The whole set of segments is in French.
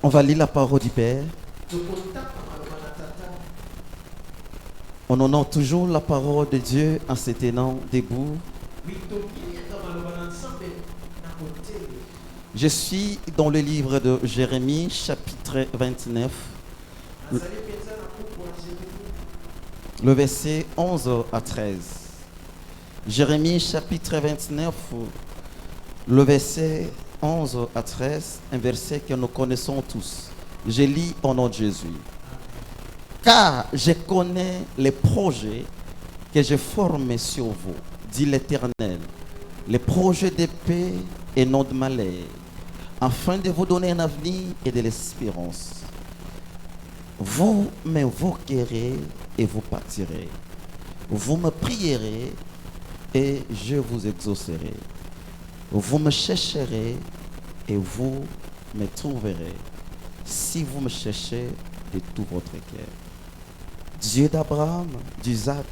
On va lire la parole du Père. On honore toujours la parole de Dieu en se tenant debout. Je suis dans le livre de Jérémie, chapitre 29, le verset 11 à 13. Jérémie, chapitre 29, le verset 11 à 13, un verset que nous connaissons tous. Je lis au nom de Jésus. Car je connais les projets que j'ai formés sur vous, dit l'Éternel, les projets de paix et non de malheur, afin de vous donner un avenir et de l'espérance. Vous m'invoquerez et vous partirez. Vous me prierez et je vous exaucerai. Vous me chercherez et vous me trouverez, si vous me cherchez de tout votre cœur. Dieu d'Abraham, d'Isaac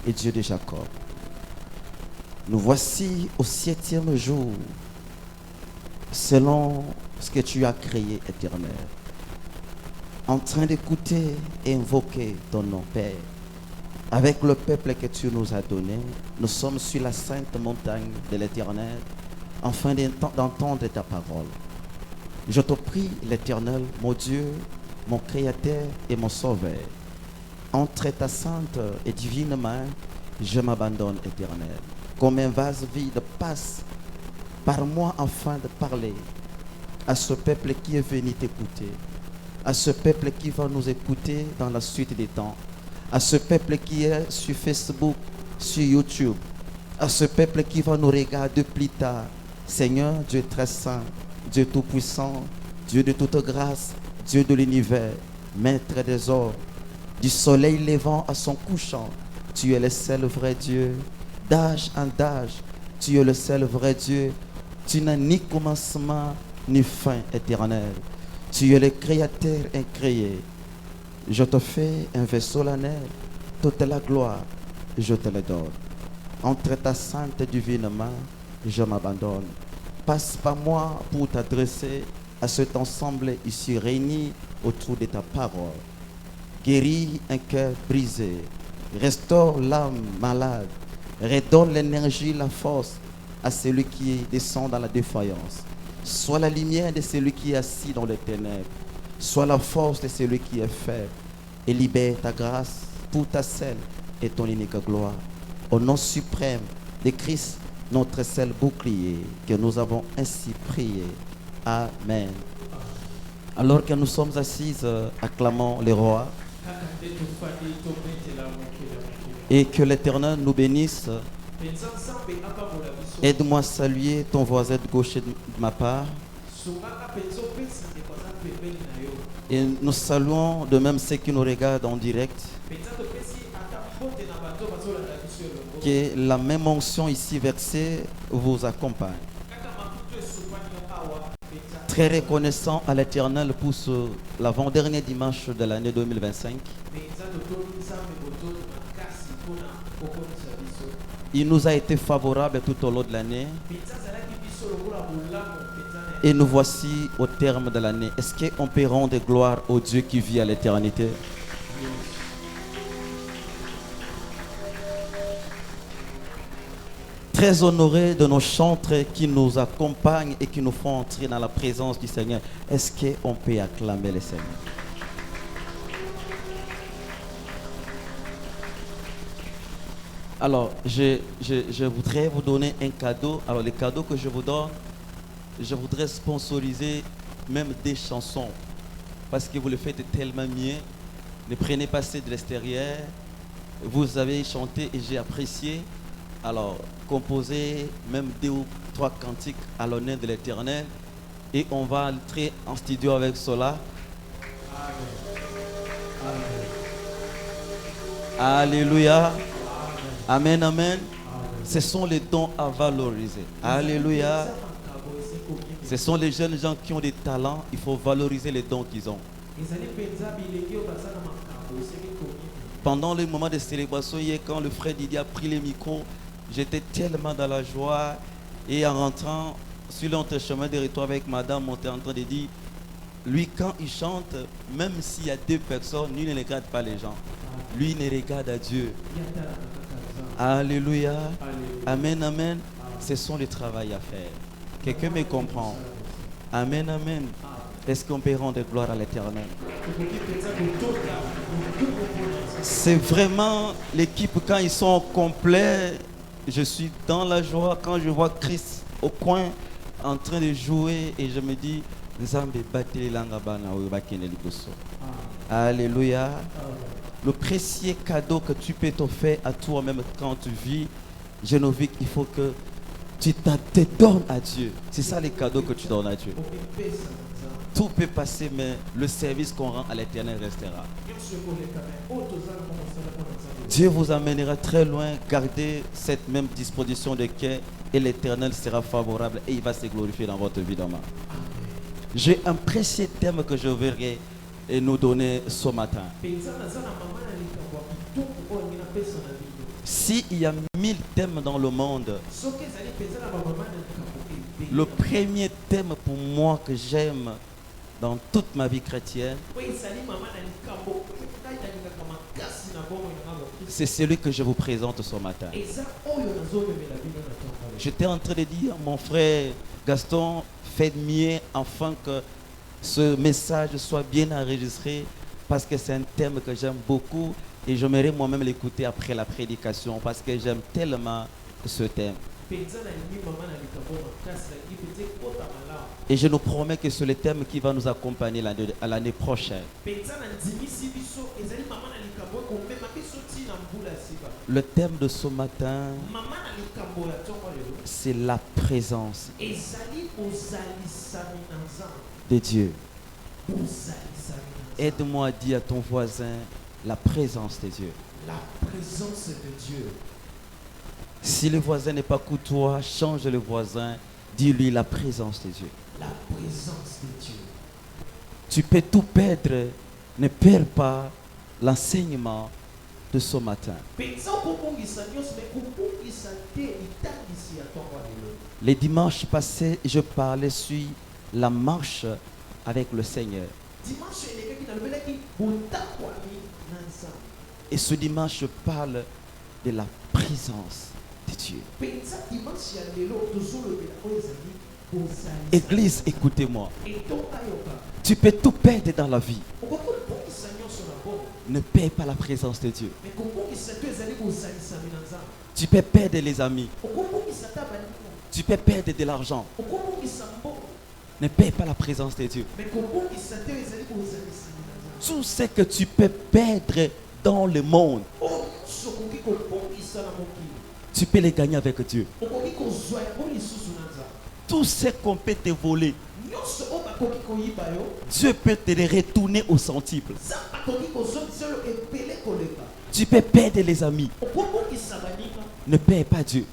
et Dieu de Jacob, nous voici au 7e jour, selon ce que tu as créé, Éternel, en train d'écouter et invoquer ton nom, Père. Avec le peuple que tu nous as donné, nous sommes sur la sainte montagne de l'Éternel, afin d'entendre ta parole. Je te prie, l'Éternel, mon Dieu, mon Créateur et mon Sauveur, entre ta sainte et divine main, je m'abandonne, Éternel. Comme un vase vide, passe par moi afin de parler à ce peuple qui est venu t'écouter, à ce peuple qui va nous écouter dans la suite des temps, à ce peuple qui est sur Facebook, sur YouTube, à ce peuple qui va nous regarder plus tard. Seigneur, Dieu très saint, Dieu tout-puissant, Dieu de toute grâce, Dieu de l'univers, maître des ordres, du soleil levant à son couchant, tu es le seul vrai Dieu. D'âge en d'âge, tu es le seul vrai Dieu. Tu n'as ni commencement ni fin, Éternel. Tu es le Créateur incréé. Je te fais un vaisseau solennel, toute la gloire, je te le donne. Entre ta sainte et divine main, je m'abandonne. Passe par moi pour t'adresser à cet ensemble ici réuni autour de ta parole. Guéris un cœur brisé, restaure l'âme malade, redonne l'énergie, la force à celui qui descend dans la défaillance. Sois la lumière de celui qui est assis dans les ténèbres. Sois la force de celui qui est faible. Et libère ta grâce pour ta seule et ton unique gloire. Au nom suprême de Christ, notre seul bouclier, que nous avons ainsi prié. Amen. Alors que nous sommes assises, acclamons le roi. Et que l'Éternel nous bénisse. Aide-moi à saluer ton voisin de gauche de ma part. Et nous saluons de même ceux qui nous regardent en direct. Que la même onction ici versée vous accompagne. Très reconnaissant à l'Éternel pour l'avant-dernier dimanche de l'année 2025. Il nous a été favorable tout au long de l'année. Et nous voici au terme de l'année. Est-ce qu'on peut rendre gloire au Dieu qui vit à l'éternité? Très honorés de nos chantres qui nous accompagnent et qui nous font entrer dans la présence du Seigneur. Est-ce qu'on peut acclamer le Seigneur? Alors, je voudrais vous donner un cadeau. Alors, le cadeau que je vous donne, je voudrais sponsoriser même des chansons. Parce que vous le faites tellement bien. Ne prenez pas ça de l'extérieur. Vous avez chanté et j'ai apprécié. Alors, composez même 2 ou 3 cantiques à l'honneur de l'Éternel. Et on va entrer en studio avec cela. Alléluia. Amen, amen. Ce sont les dons à valoriser. Alléluia. Ce sont les jeunes gens qui ont des talents. Il faut valoriser les dons qu'ils ont. Pendant le moment de célébration, hier, quand le frère Didier a pris le micro, j'étais tellement dans la joie. Et en rentrant sur l'entrechemin de retour avec madame, on était en train de dire, Lui, quand il chante, même s'il y a 2 personnes, lui ne regarde pas les gens. Lui ne regarde à Dieu. Alléluia. Amen, amen. Ce sont les travail à faire. Quelqu'un me comprend. Amen, amen. Est-ce qu'on peut rendre gloire à l'Éternel? C'est vraiment l'équipe quand ils sont complets. Je suis dans la joie quand je vois Christ au coin en train de jouer et je me dis alléluia. Le précieux cadeau que tu peux t'offrir à toi-même quand tu vis, Genovic, il faut que tu te donnes à Dieu. C'est ça les cadeaux que tu donnes à Dieu. Tout peut passer, mais le service qu'on rend à l'Éternel restera. Dieu vous amènera très loin. Gardez cette même disposition de cœur et l'Éternel sera favorable et il va se glorifier dans votre vie demain. J'ai un précieux thème que je verrai et nous donner ce matin. S'il y a 1000 thèmes dans le monde, le premier thème pour moi que j'aime dans toute ma vie chrétienne, c'est celui que je vous présente ce matin. J'étais en train de dire, mon frère Gaston, faites mieux afin que ce message soit bien enregistré parce que c'est un thème que j'aime beaucoup et j'aimerais moi-même l'écouter après la prédication parce que j'aime tellement ce thème. Et je nous promets que c'est le thème qui va nous accompagner à l'année prochaine. Le thème de ce matin, c'est la présence de Dieu. Aide-moi à dire à ton voisin la présence de Dieu. La présence de Dieu. Si le voisin n'est pas courtois, change le voisin, dis-lui la présence de Dieu. La présence de Dieu. Tu peux tout perdre, ne perds pas l'enseignement de ce matin. Les dimanches passés, je parlais sur la marche avec le Seigneur. Et ce dimanche, je parle de la présence de Dieu. Église, écoutez-moi. Tu peux tout perdre dans la vie. Ne perds pas la présence de Dieu. Tu peux perdre les amis. Tu peux perdre de l'argent. Ne perds pas la présence de Dieu. Tout ce que tu peux perdre dans le monde, tu peux les gagner avec Dieu. Tout ce qu'on peut te voler, Dieu peut te les retourner au centuple. Tu peux perdre les amis. Ne perds pas Dieu.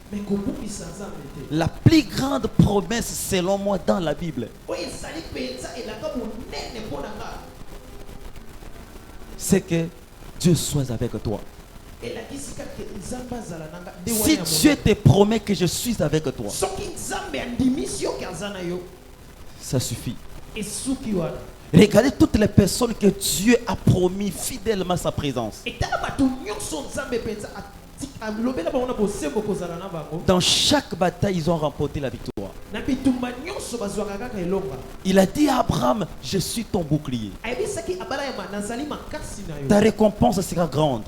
La plus grande promesse selon moi dans la Bible, c'est que Dieu soit avec toi. Si Dieu te promet que je suis avec toi, ça suffit. Regardez toutes les personnes que Dieu a promis fidèlement sa présence. Dans chaque bataille, ils ont remporté la victoire. Il a dit à Abraham, je suis ton bouclier. Ta récompense sera grande.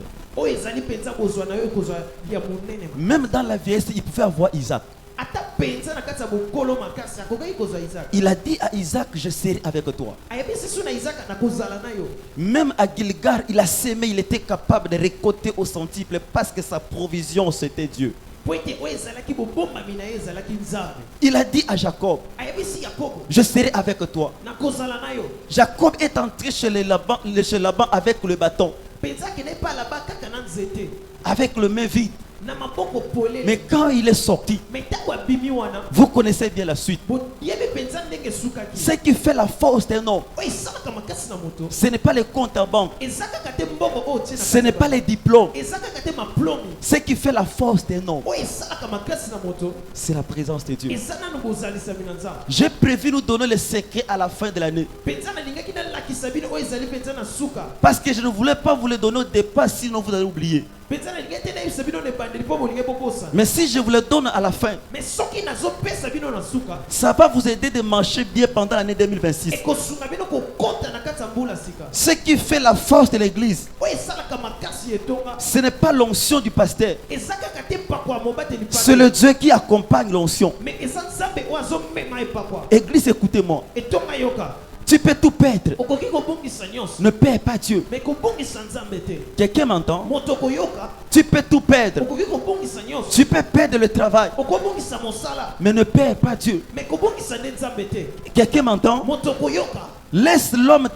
Même dans la vieillesse, il pouvait avoir Isaac. Il a dit à Isaac, je serai avec toi. Même à Gilgal, il a sémé, il était capable de récolter au centuple parce que sa provision c'était Dieu. Il a dit à Jacob, je serai avec toi. Jacob est entré chez Laban avec le bâton, avec le main vide. na maboko polele. Mais quand il est sorti, Mais tango abimi wana, vous connaissez bien la suite. yebe penza ndenge sukaki. Ce qui fait la force d'un homme, O esalaka makasi na moto. ce n'est pas les comptes en banque, Ezaka te mbongo o tie na. ce n'est pas les diplômes. Ezaka te maplomi. Ce qui fait la force d'un homme, O esalaka makasi na moto. c'est la présence de Dieu. Ezana no bozalisa minanza. J'ai prévu nous donner le secret à la fin de l'année. Penza na lingaki na lakisa bino o ezali penza na suka. Parce que je ne voulais pas vous le donner au départ, sinon vous allez oublier. Penza na lingaki na yebisa bino ne bandeli po bolinge bokosa. Mais si je vous le donne à la fin, Mais soki nazo pesa bino na suka. ça va vous aider de marcher bien pendant l'année 2026. Ekosunga bino kokota na kati ya mbula sika. Ce qui fait la force de l'église, O esalaka makasi etonga. ce n'est pas l'onction du pasteur, Ezaka te pakwa mobateli pa. c'est le Dieu qui accompagne l'onction. Mais eza nzambe o azomema epakwa. Église, écoutez-moi. Etonga yoka. Tu peux tout perdre. Okoki kobongisa nyonso. Ne perds pas Dieu. Mais kobongisa nzambe te. Quelqu'un m'entend? Moto koyoka. Tu peux tout perdre. Okoki kobongisa nyonso. Tu peux perdre le travail, Okobongisa mosala. mais ne perds pas Dieu. Mais kobongisa nde nzambe te. Quelqu'un m'entend? Moto koyoka. Laisse l'homme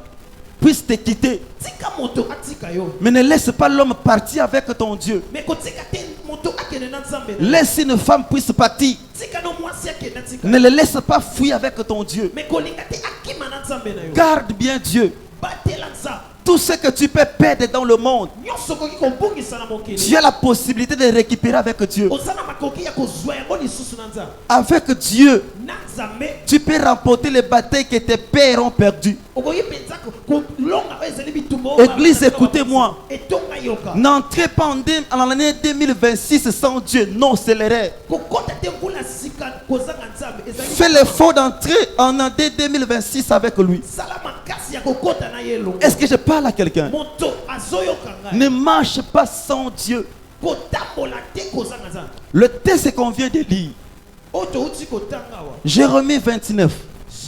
puisse te quitter, Tika moto atika yo. mais ne laisse pas l'homme partir avec ton Dieu. Mais kotika te moto akene na nzambe na. Laisse une femme puisse partir. Tika no mwasi akene tika. Ne le laisse pas fuir avec ton Dieu. Mais kolinga te akima na nzambe na yo. Garde bien Dieu. Batela nzambe. Tout ce que tu peux perdre dans le monde, Nyonso koki kobongisa na mokili. tu as la possibilité de récupérer avec Dieu. Ozana makoki ya kozwa yango lisusu na nzambe. Avec Dieu, Na nzambe. tu peux remporter les batailles que tes pères ont perdues. Okoki penza kolonga ezali bitumbo. Église, écoutez-moi. Etonga yoka. N'entrez pas en l'année 2026 sans Dieu. Non, c'est l'erreur. Kokota te mbula sika kozanga nzambe. Ezali. Fais l'effort d'entrer en année 2026 avec lui. Sala makasi ya kokota na ye longo. Est-ce que je parle à quelqu'un? Moto azoyoka ngai. Ne marche pas sans Dieu. Kotambola te kozanga nzambe. Le texte qu'on vient de lire, Oto uti kotanga wa. Jérémie 29,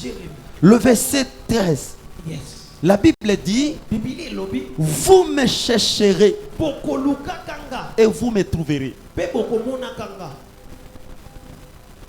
Jérémie. le verset 13. Yes. La Bible dit, Bibili elobi. vous me chercherez Bokoluka kanga. et vous me trouverez. Pe bokomona kanga.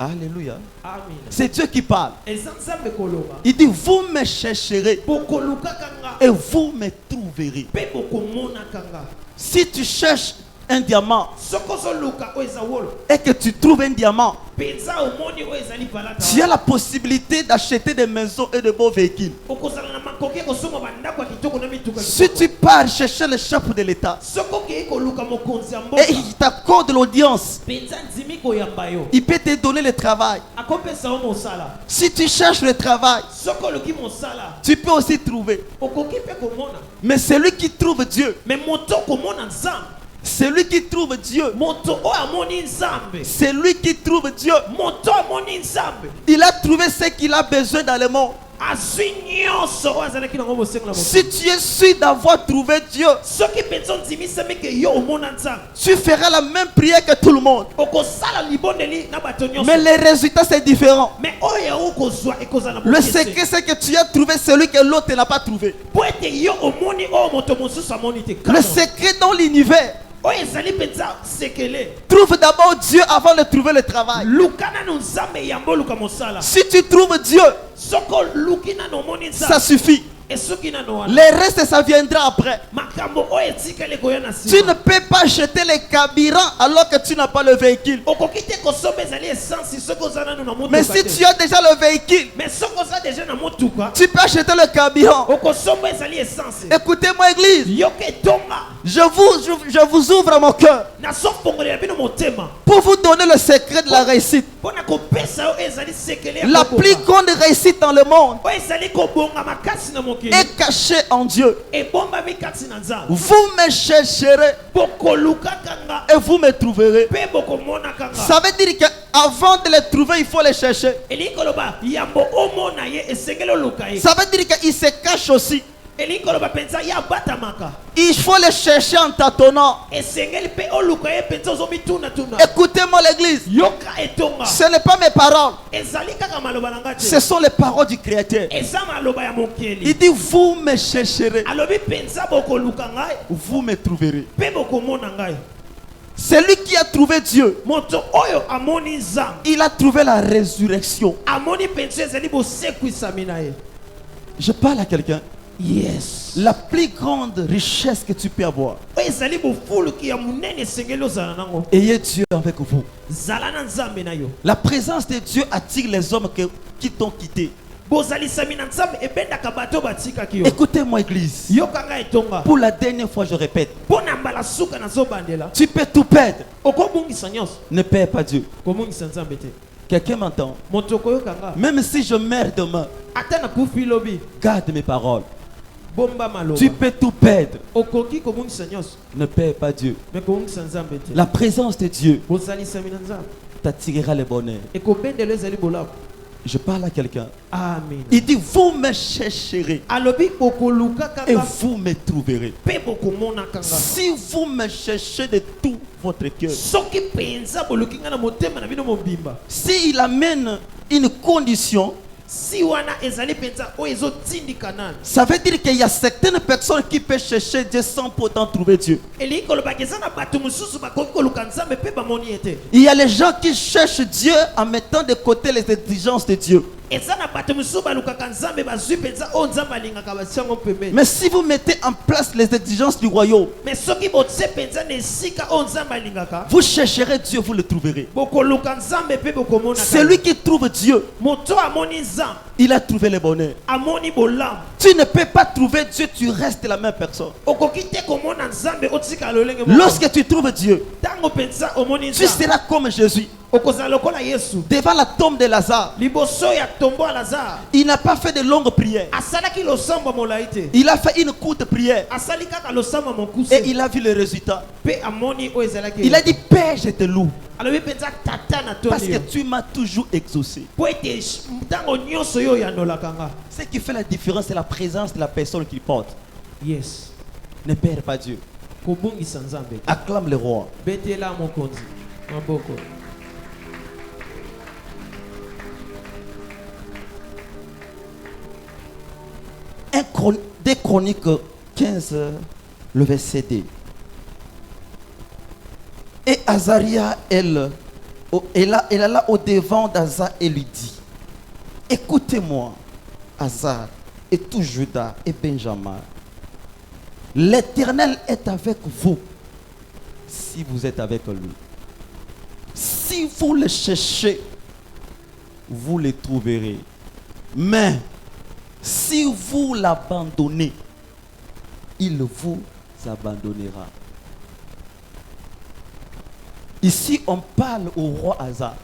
Alléluia. Amen. C'est Dieu qui parle. Eza nzambe koloba. Il dit, vous me chercherez Bokoluka kanga. et vous me trouverez. Pe bokomona kanga. Si tu cherches un diamant Sokozo luka o eza wolo. et que tu trouves un diamant, Penza omoni o ezali balata. tu as la possibilité d'acheter des maisons et de beaux véhicules. Okozala na makoki kosoma bandako ya kitoko na mituka. Si tu pars chercher le chef de l'État Sokoki koluka mokonzi ya mboka. et il t'accorde l'audience, Penza nzimi koyamba yo. il peut te donner le travail. Akopesa o mosala. Si tu cherches le travail, Soko luki mosala. tu peux aussi trouver. Okoki pe komona. Mais celui qui trouve Dieu, Mais moto komona nzambe. celui qui trouve Dieu, Moto o amoni nzambe. celui qui trouve Dieu, Moto amoni nzambe. il a trouvé ce qu'il a besoin dans le monde. Azwi nyonso o azalaki nango bosengo na Si tu es sûr d'avoir trouvé Dieu, soki mpenza ondimisami ke yo omona nzambe tu feras la même prière que tout le monde. okosala libondeli na bato nyonso. Mais les résultats, c'est différent. Mais oyo okozwa ekozala Le secret, c'est que tu as trouvé celui que l'autre n'a pas trouvé. po ete yo omoni oyo moto mosusu amoni te. Le secret dans l'univers, oyo ezali mpenza sekele. trouve d'abord Dieu avant de trouver le travail. luka nano nzambe yambo luka mosala. Si tu trouves Dieu, soko luki nano omoni ça nzambe suffit. esuki nano wana Le reste, ça viendra après. makambo oyo etikali koya na Tu ne nsima. peux pas acheter les carburants alors que tu n'as pas le véhicule. okoki te kosomba ezali esansi soki oza nano na Mais motuka si te. tu as déjà le véhicule, Mais soki oza deja na motuka tu peux acheter le carburant. okosomba ezali esansi. Écoutez-moi, église. yoka etonga Je vous ouvre mon cœur nazofongolela bino motema pour vous donner le secret de la réussite. mpona kopesa yo ezali sekele ya La koboka. plus grande réussite dans le monde oyo ezali kobonga makasi na mokili est cachée en Dieu. ebombami kati na nzambe. Vous me chercherez bokolukaka nga et vous me trouverez. mpe bokomonaka nga. Ça veut dire qu'avant de les trouver, il faut les chercher. elingi koloba yambo omona ye esengeli oluka ye. Ça veut dire qu'il se cache aussi. elingi koloba mpenza ye abatamaka. Il faut les chercher en tâtonnant. esengeli mpe oluka ye mpenza ozomitunatuna. Écoutez-moi l'église. yoka etonga Ce n'est pas mes paroles. ezali kaka maloba na nga te. Ce sont les paroles du Créateur. eza maloba ya Il mokeli. dit, vous me chercherez. alobi mpenza bokoluka ngai Vous me trouverez. mpe bokomona ngai. Celui qui a trouvé Dieu, moto oyo amoni nzambe il a trouvé la résurrection. amoni mpenza ezali bosekwisami na ye. Je parle à quelqu'un. Yes. La plus grande richesse que tu peux avoir. Oyo ezali bofuluki ya munene esengeli ozala nango. Ayez Dieu avec vous. Zala na nzambe na yo. La présence de Dieu attire les hommes qui t'ont quitté. Bozalisami na nzambe ebendaka bato batikaki yo. Écoutez-moi, église. Yokanga etonga. Pour la dernière fois, je répète. Pona mbala suka nazobandela. Tu peux tout perdre. Okobungisa nyonso. Ne perds pas Dieu. Kobungisa nzambe te. Quelqu'un m'entend? Moto koyokanga. Même si je meurs demain, Ata na kufi lobi. garde mes paroles. Bomba maloba. Tu peux tout perdre. Okoki kobungisa nyonso. Ne perds pas Dieu. Mais kobungisa nzambe te. La présence de Dieu Bozalisami na nzambe. t'attirera le bonheur. Ekobendela ezali bolamu. Je parle à quelqu'un. Amen. Il dit, vous me chercherez Alobi okoluka et kanga. vous me trouverez. Pe bokomona kanga. Si vous me cherchez de tout votre cœur. Soki penza bolukinga na motema na bino mobimba. S'il amène une condition, Si wana ezali penza o ezotindika nani. ça veut dire qu'il y a certaines personnes qui peuvent chercher Dieu sans pourtant trouver Dieu. Eli kolobaka eza na bato mosusu bakoki koluka nzambe pe bamoni ete. Il y a les gens qui cherchent Dieu en mettant de côté les exigences de Dieu. Eza na bato mosusu balukaka nzambe bazwi penza o nzambe alingaka batiango pembeni. Mais si vous mettez en place les exigences du royaume, Mais soki botie penza na esika o nzambe alingaka. vous chercherez Dieu, vous le trouverez. Bokoluka nzambe pe bokomona. Celui qui trouve Dieu, Moto amoni nzambe. il a trouvé le bonheur. Amoni bolamu. Tu ne peux pas trouver Dieu, tu restes la même personne. Okoki te komona nzambe otika lolenge moko. Lorsque tu trouves Dieu, Tango penza omoni tu nzambe. seras comme Jésus. Okozala lokola Yesu. Devant la tombe de Lazare, Liboso ya tombo ya Lazare. il n'a pas fait de longues prières. Asalaki losambo molai te. Il a fait une courte prière Asali kaka losambo mokuse. et il a vu le résultat. Pe amoni o ezalaki. Il a dit, Père, je te loue Alobi penza tata na parce que toni. tu m'as toujours exaucé. Po ete ntango nyonso yo yandolaka nga. Ce qui fait la différence, c'est la présence de la personne qui porte. Yes. Ne perds pas Dieu. Kobungisa nzambe. Acclame le roi. Betela mokonzi. Maboko. Des Chroniques 15, le verset D. Et Azaria, elle alla au devant d'Aza et lui dit, écoutez-moi, Azar et tout Juda et Benjamin, l'Éternel est avec vous si vous êtes avec lui. Si vous le cherchez, vous le trouverez. Mais si vous l'abandonnez, il vous abandonnera. Ici, on parle au roi Asa.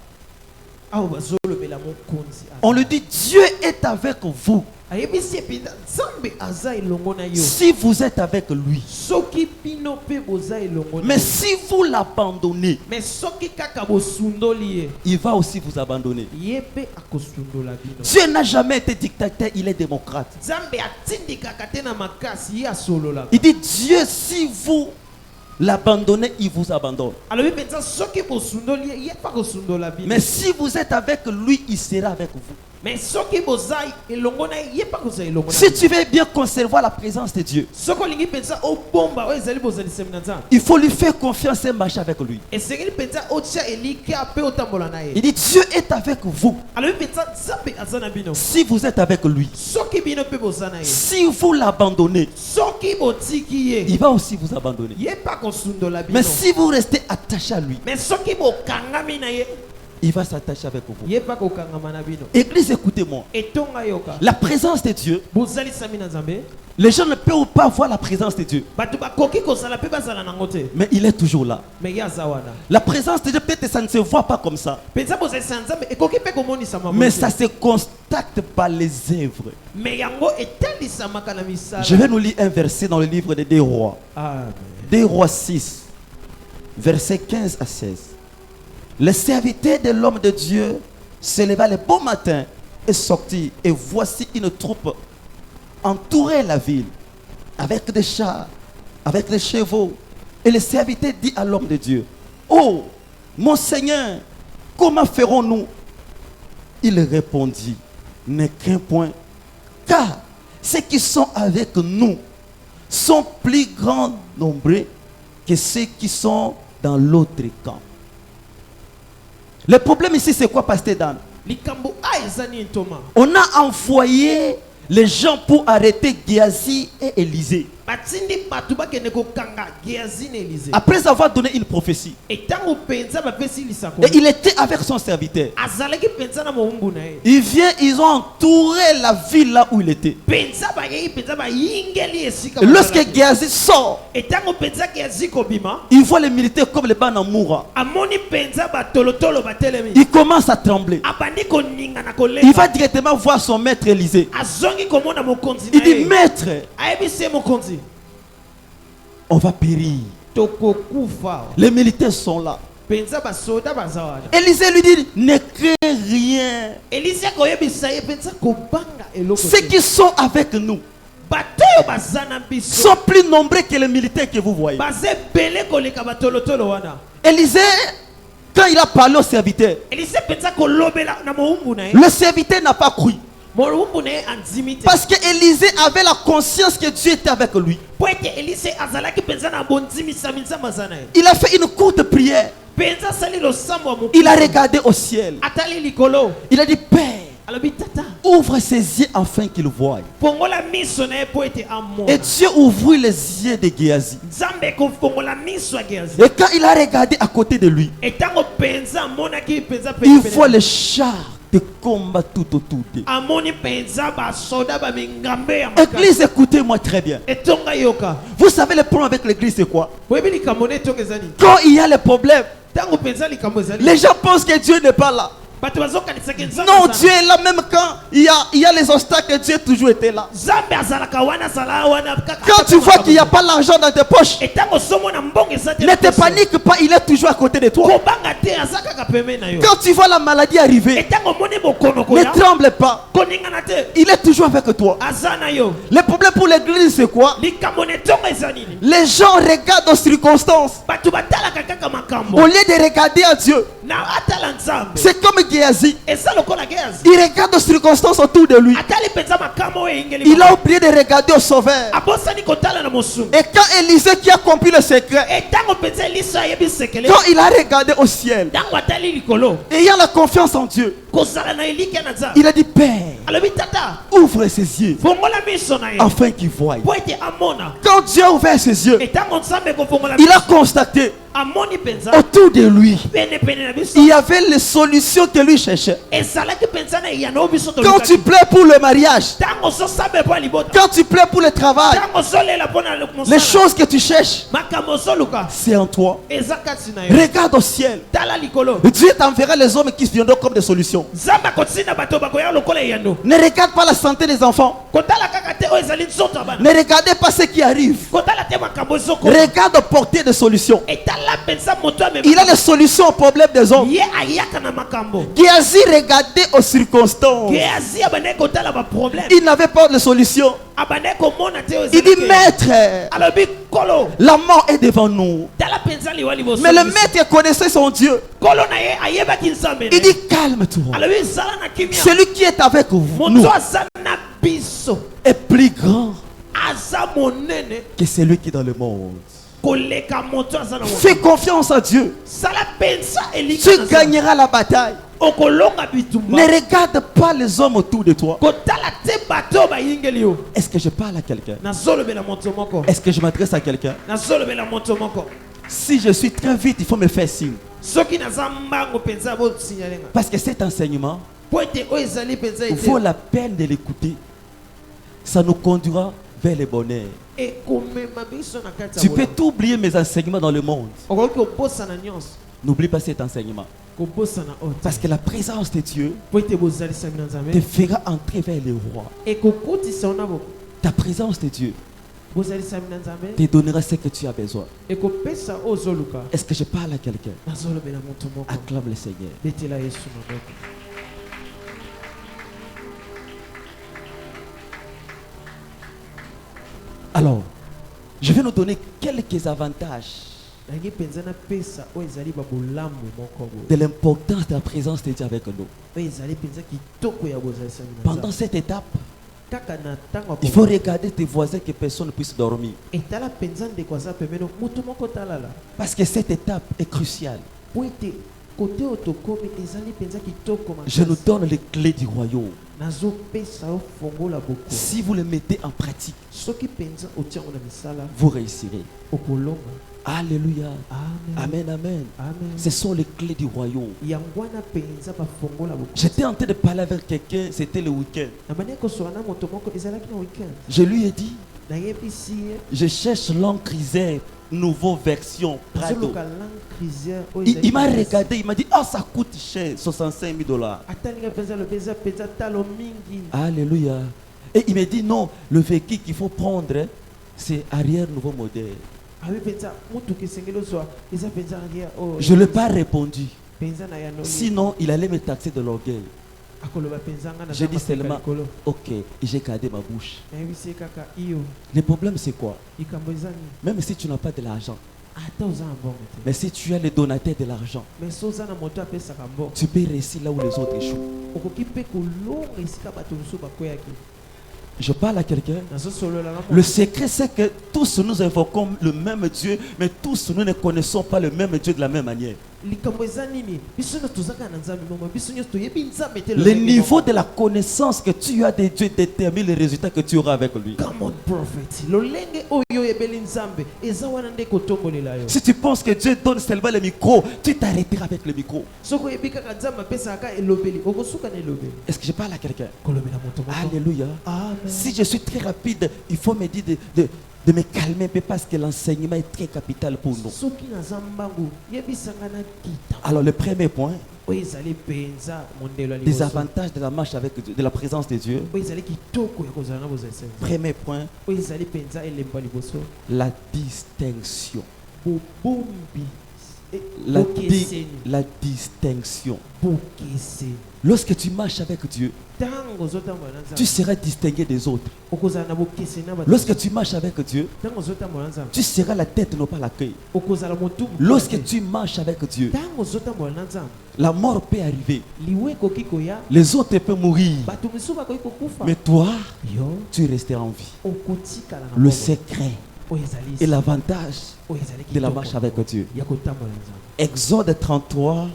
Aho bazolobela mokonzi. On lui dit, Dieu est avec vous. Ayebisi epinda nzambe aza elongo na yo. Si vous êtes avec lui. Soki bino pe boza elongo na Mais yo. si vous l'abandonnez, Mais soki kaka bosundoli ye. il va aussi vous abandonner. Ye pe akosundola bino. Dieu n'a jamais été dictateur, il est démocrate. Nzambe atindikaka te na makasi ye asololaka. Il dit, Dieu, si vous l'abandonnez, il vous abandonne. Alobi penza soki bosundoli ye, ye pa kosundola bino. Mais si vous êtes avec lui, il sera avec vous. Mais soki bozai elongo na ye, ye pa koza elongo na Si bino. tu veux bien concevoir la présence de Dieu, Soko olingi penza obomba oyo ezali bozalisemi na nzambe. il faut lui faire confiance et marcher avec lui. Esengeli penza otia elika pe otambola na Il ye. dit, Dieu est avec vous. Alobi penza nzambe aza na bino. Si vous êtes avec lui, Soki bino pe boza na ye. si vous l'abandonnez, Soki botiki ye. il va aussi vous abandonner. Ye pa kosundola bino. Mais si vous restez attaché à lui, Mais soki bokangami na ye. il va s'attacher avec vous. Ye pa kokangama na bino. Église, écoutez-moi. Etonga yoka. La présence de Dieu, Bozalisami na nzambe. les gens ne peuvent pas voir la présence de Dieu. Bato bakoki kozala pe bazala nango te. Mais il est toujours là. Mais ye aza wana. La présence de Dieu, peut-être ça ne se voit pas comme ça. Penza bozalisa nzambe ekoki pe komonisama. Mais ça se constate par les œuvres. Mais yango etalisamaka na misala. Je vais nous lire un verset dans le livre des Rois. Amen. 2 Rois 6, versets 15 à 16. Le serviteur de l'homme de Dieu se leva le bon matin et sortit. Et voici une troupe entourait la ville avec des chars, avec des chevaux. Et le serviteur dit à l'homme de Dieu, oh, mon Seigneur, comment ferons-nous? Il répondit, ne crains point, car ceux qui sont avec nous sont plus grands nombreux que ceux qui sont dans l'autre camp. Le problème ici, c'est quoi, Pasteur Dan? Likambo a ezani ntoma. On a envoyé les gens pour arrêter Géasi et Élisée. batindi bato bakende kokanga Géasi na Élisée. Après avoir donné une prophétie, etango penza bapesi lisako et il était avec son serviteur. azalaki penza na mowumbu na ye Il vient, ils ont entouré la ville là où il était. penza bayei penza bayingeli esika Lorsque Géasi sort, etango penza Géasi kobima il voit les militaires comme les Banamoura. amoni penza batolotolo batelemi Il commence à trembler. abandi koninga na Il kolenga va directement voir son maître Élisée. azongi komona mokonzi Il na dit, ye maître, ayebisi ye mokonzi on va périr. tokokufa Les militaires sont là. penza basoda baza wana Élisée lui dit, ne crains rien. Élisée koyebisa ye penza kobanga eloko Ceux te. qui sont avec nous bato oyo baza na biso sont plus nombreux que les militaires que vous voyez. baza ebele koleka batolotolo wana Élisée, quand il a parlé au serviteur, Élisée penza kolobela na mowumbu na ye le serviteur n'a pas cru. mowumbu na ye andimi te Parce que Élisée avait la conscience que Dieu était avec lui. po ete Élisée azalaki penza na bondimisami nzambe aza na ye Il a fait une courte prière. penza asali losambo ya Il a mokili regardé au ciel. atali likolo Il a dit, Père, alobi tata ouvre ses yeux afin qu'il voie. fongola miso na ye po ete Et amona Dieu ouvrit les yeux de Géasi. nzambe ekofongola miso ya Géasi Et quand il a regardé à côté de lui, etango penza amonaki penza il penepene voit les chars de combat tout autour d'eux. amoni penza basoda bamingambe ya makasi Église, écoutez-moi très bien. etonga yoka Vous savez le problème avec l'église, c'est quoi? boyebi likambo na etonga ezali Quand il y a les problèmes, ntango penza likambo ezali les gens pensent que Dieu n'est pas là. bato bazokanisaki nzambe Non, aza Dieu est là même quand il y a les obstacles, Dieu a toujours été là. nzambe azalaka wana azala wana kaka Quand tu vois qu'il n'y a pas l'argent dans tes poches, etango somona mbongo eza te ne te panique pas, il est toujours à côté de toi. kobanga te aza kaka pembeni na yo Quand tu vois la maladie arriver, etango omoni bokono ne koya tremble pas, koningana te il est toujours avec toi. aza na yo Le problème pour l'église, c'est quoi? likambo na etonga eza nini Les gens regardent aux circonstances bato batalaka kaka au makambo lieu de regarder à Dieu. na atala nzambe C'est comme Géasi. eza lokola Géasi Il regarde aux circonstances autour de lui. atali penza makambo oyo eyingeli Il a oublié de regarder au sauveur. abosani kotala na mosungu Et quand Élisée qui a compris le secret, etango penza eliso ayebi sekele quand il a regardé au ciel, ntango atali likolo ayant la confiance en Dieu, kozala na eliki na nzambe il a dit, Père, alobi tata ouvre ses yeux fongola miso na ye afin qu'il voie. po ete amona Quand Dieu a ouvert ses yeux, etango nzambe ekofongola il a miso constaté amoni penza autour de lui, penepene na biso il y avait les solutions que lui cherchait. ezalaki penza na eyano oyo biso Quand tolukaki tu plais pour le mariage, ntango ozosamba mpo ya libota quand tu plais pour le travail, ntango ozolela mpo na les mosala choses que tu cherches, makambo ozoluka c'est en toi. eza kati na yo Regarde au ciel. tala likolo Dieu t'enverra les hommes qui viendront comme des solutions. nzambe akotinda bato bakoya lokola eyano Ne regarde pas la santé des enfants. kotala kaka te oyo ezali nzoto ya bana Ne regardez pas ce qui arrive. kotala te makambo ezokoma Regarde porter des solutions. etala penza moto Il a les solutions aux problèmes des hommes. ye ayaka na makambo Géasi regardait aux circonstances. Géasi abandaki kotala baproblème Il n'avait pas de solution. abandaki komona te oyo Il dit, ezalaki. Maître, alobi kolo la mort est devant nous. tala penza liwa liboso Mais le biso. maître connaissait son Dieu. kolo na ye ayebaki nzambe na Il ye. dit, calme-toi. alobi zala na kimia Celui qui est avec vous moto aza na biso est plus grand aza monene que celui qui est dans le monde. koleka moto aza na Fais confiance à Dieu. sala penza elinga Tu na Nzambe. gagneras la bataille. okolonga bitumba Ne regarde pas les hommes autour de toi. kotala te bato oyo bayingeli yo Est-ce que je parle à quelqu'un? nazolobela moto moko Est-ce que je m'adresse à quelqu'un? nazolobela moto moko Si je suis très vite, il faut me faire signe. soki naza mbango penza bosinyalenga Parce que cet enseignement po ete oyo ezali penza vaut ete la peine de l'écouter. Ça nous conduira vers le bonheur. ekomema biso na kati Tu ya peux bolamu. tout oublier mes enseignements dans le monde. okoki kobosana nyonso N'oublie pas cet enseignement. kobosana oyo Parce que la présence de Dieu po ete bozalisami na te nzambe fera entrer vers le roi. ekokotisa yo na Ta présence de Dieu bozalisami na nzambe te donnera ce que tu as besoin. ekopesa oyo ozoluka Est-ce que je parle à quelqu'un? nazolobela moto moko Acclame le Seigneur. betela yesu maboko Alors, je vais nous donner quelques avantages nangi mpenza napesa oyo ezali babolamu moko boye de l'importance de la présence de Dieu avec nous. oyo ezali mpenza kitoko ya bozalisami na Pendant nzambe cette étape, kaka na ntango il faut regarder tes voisins que personne ne puisse dormir. etala mpenza ndeko aza pembeni moto moko talala Parce que cette étape est cruciale. po ete Côté otokomi ezali penza kitoko Je nous makasi. donne les clés du royaume. Nazopesa yo fongola boko. Si vous les mettez en pratique, Soki penza otiango na misala vous réussirez. okolonga. Alléluia. Amen. Amen, amen. Amen. Ce sont les clés du royaume. Yangwana penza ba fongola boko. J'étais en train de parler avec quelqu'un, c'était le week-end. Na mania kosola na moto moko ezalaki na weekend. Je lui ai dit, Nayebisi ye je cherche l'encrisère, nouveau version, Prado. azoloka lang crisière oyo Il m'a ezali- regardé, il m'a dit, oh ça coûte cher, 65 000 $. atalinga penza lobi eza penza talo mingi. Alléluia. Et il me dit, non, le véhicule qu'il faut prendre, c'est arrière nouveau modèle. Abi penza mutuka esengeli ozwa eza penza arrière oyo Je ne l'ai pas répondu. penza na yanoli. Sinon, il allait me taxer de l'orgueil. akoloba penza nga na J'ai dit zamba seulement, peka likolo. ok, et j'ai gardé ma bouche. Nayebisi ye kaka iyo Le problème, c'est quoi? likambo eza nini Même si tu n'as pas de l'argent, ata oza na mbongo te mais si tu as le donateur de l'argent, mais so oza na moto apesaka mbongo tu peux réussir là où les autres échouent. okoki mpe kolonga esika bato mosusu bakweyaki. Je parle à quelqu'un. nazosolola na Le secret, c'est que tous nous invoquons le même Dieu, mais tous nous ne connaissons pas le même Dieu de la même manière. likambo eza nini biso nyonso tozaka na nzambe moko biso nyonso toyebi nzambe te Le niveau de la connaissance que tu as de Dieu détermine le résultat que tu auras avec lui. Come on prophet lolenge oyo oyebeli nzambe eza wana nde kotombolela yo. Si tu penses que Dieu donne seulement le micro, tu t'arrêteras avec le micro. soki oyebi kaka nzambe apesaka elobeli okosuka na elobeli Est-ce que je parle à quelqu'un? kolobela moto moko. Alléluia. Amen. Si je suis très rapide, il faut me dire de me calmer un peu parce que l'enseignement est très capital pour nous. soki naza mbangu yebisanga na kita Alors le premier point, oyo ezali penza mondelo ya des liboso avantages de la marche avec Dieu, de la présence de Dieu. oyo ezali kitoko ya kozala na bozalisa nzambe. Premier point, oyo ezali penza elembo ya liboso la distinction. bobombi La, bokeseni la distinction. bokeseni Lorsque tu marches avec Dieu, ntango ozotambola na tu nzambe seras distingué des autres. okozala na bokeseni na bato Lorsque tu marches avec Dieu, ntango ozotambola na nzambe tu seras la tête, non pas la queue. okozala motu Lorsque tu marches avec Dieu, ntango ozotambola na nzambe la mort peut arriver. liwe ekoki koya Les autres peuvent mourir. bato mosusu bakoki kokufa Mais toi, yo tu resteras en vie. okotikala na Le bongo. secret oyo ezali et l'avantage oyo ezali de la kitoko marche avec Dieu. ya kotambola na nzambe. Exode 33,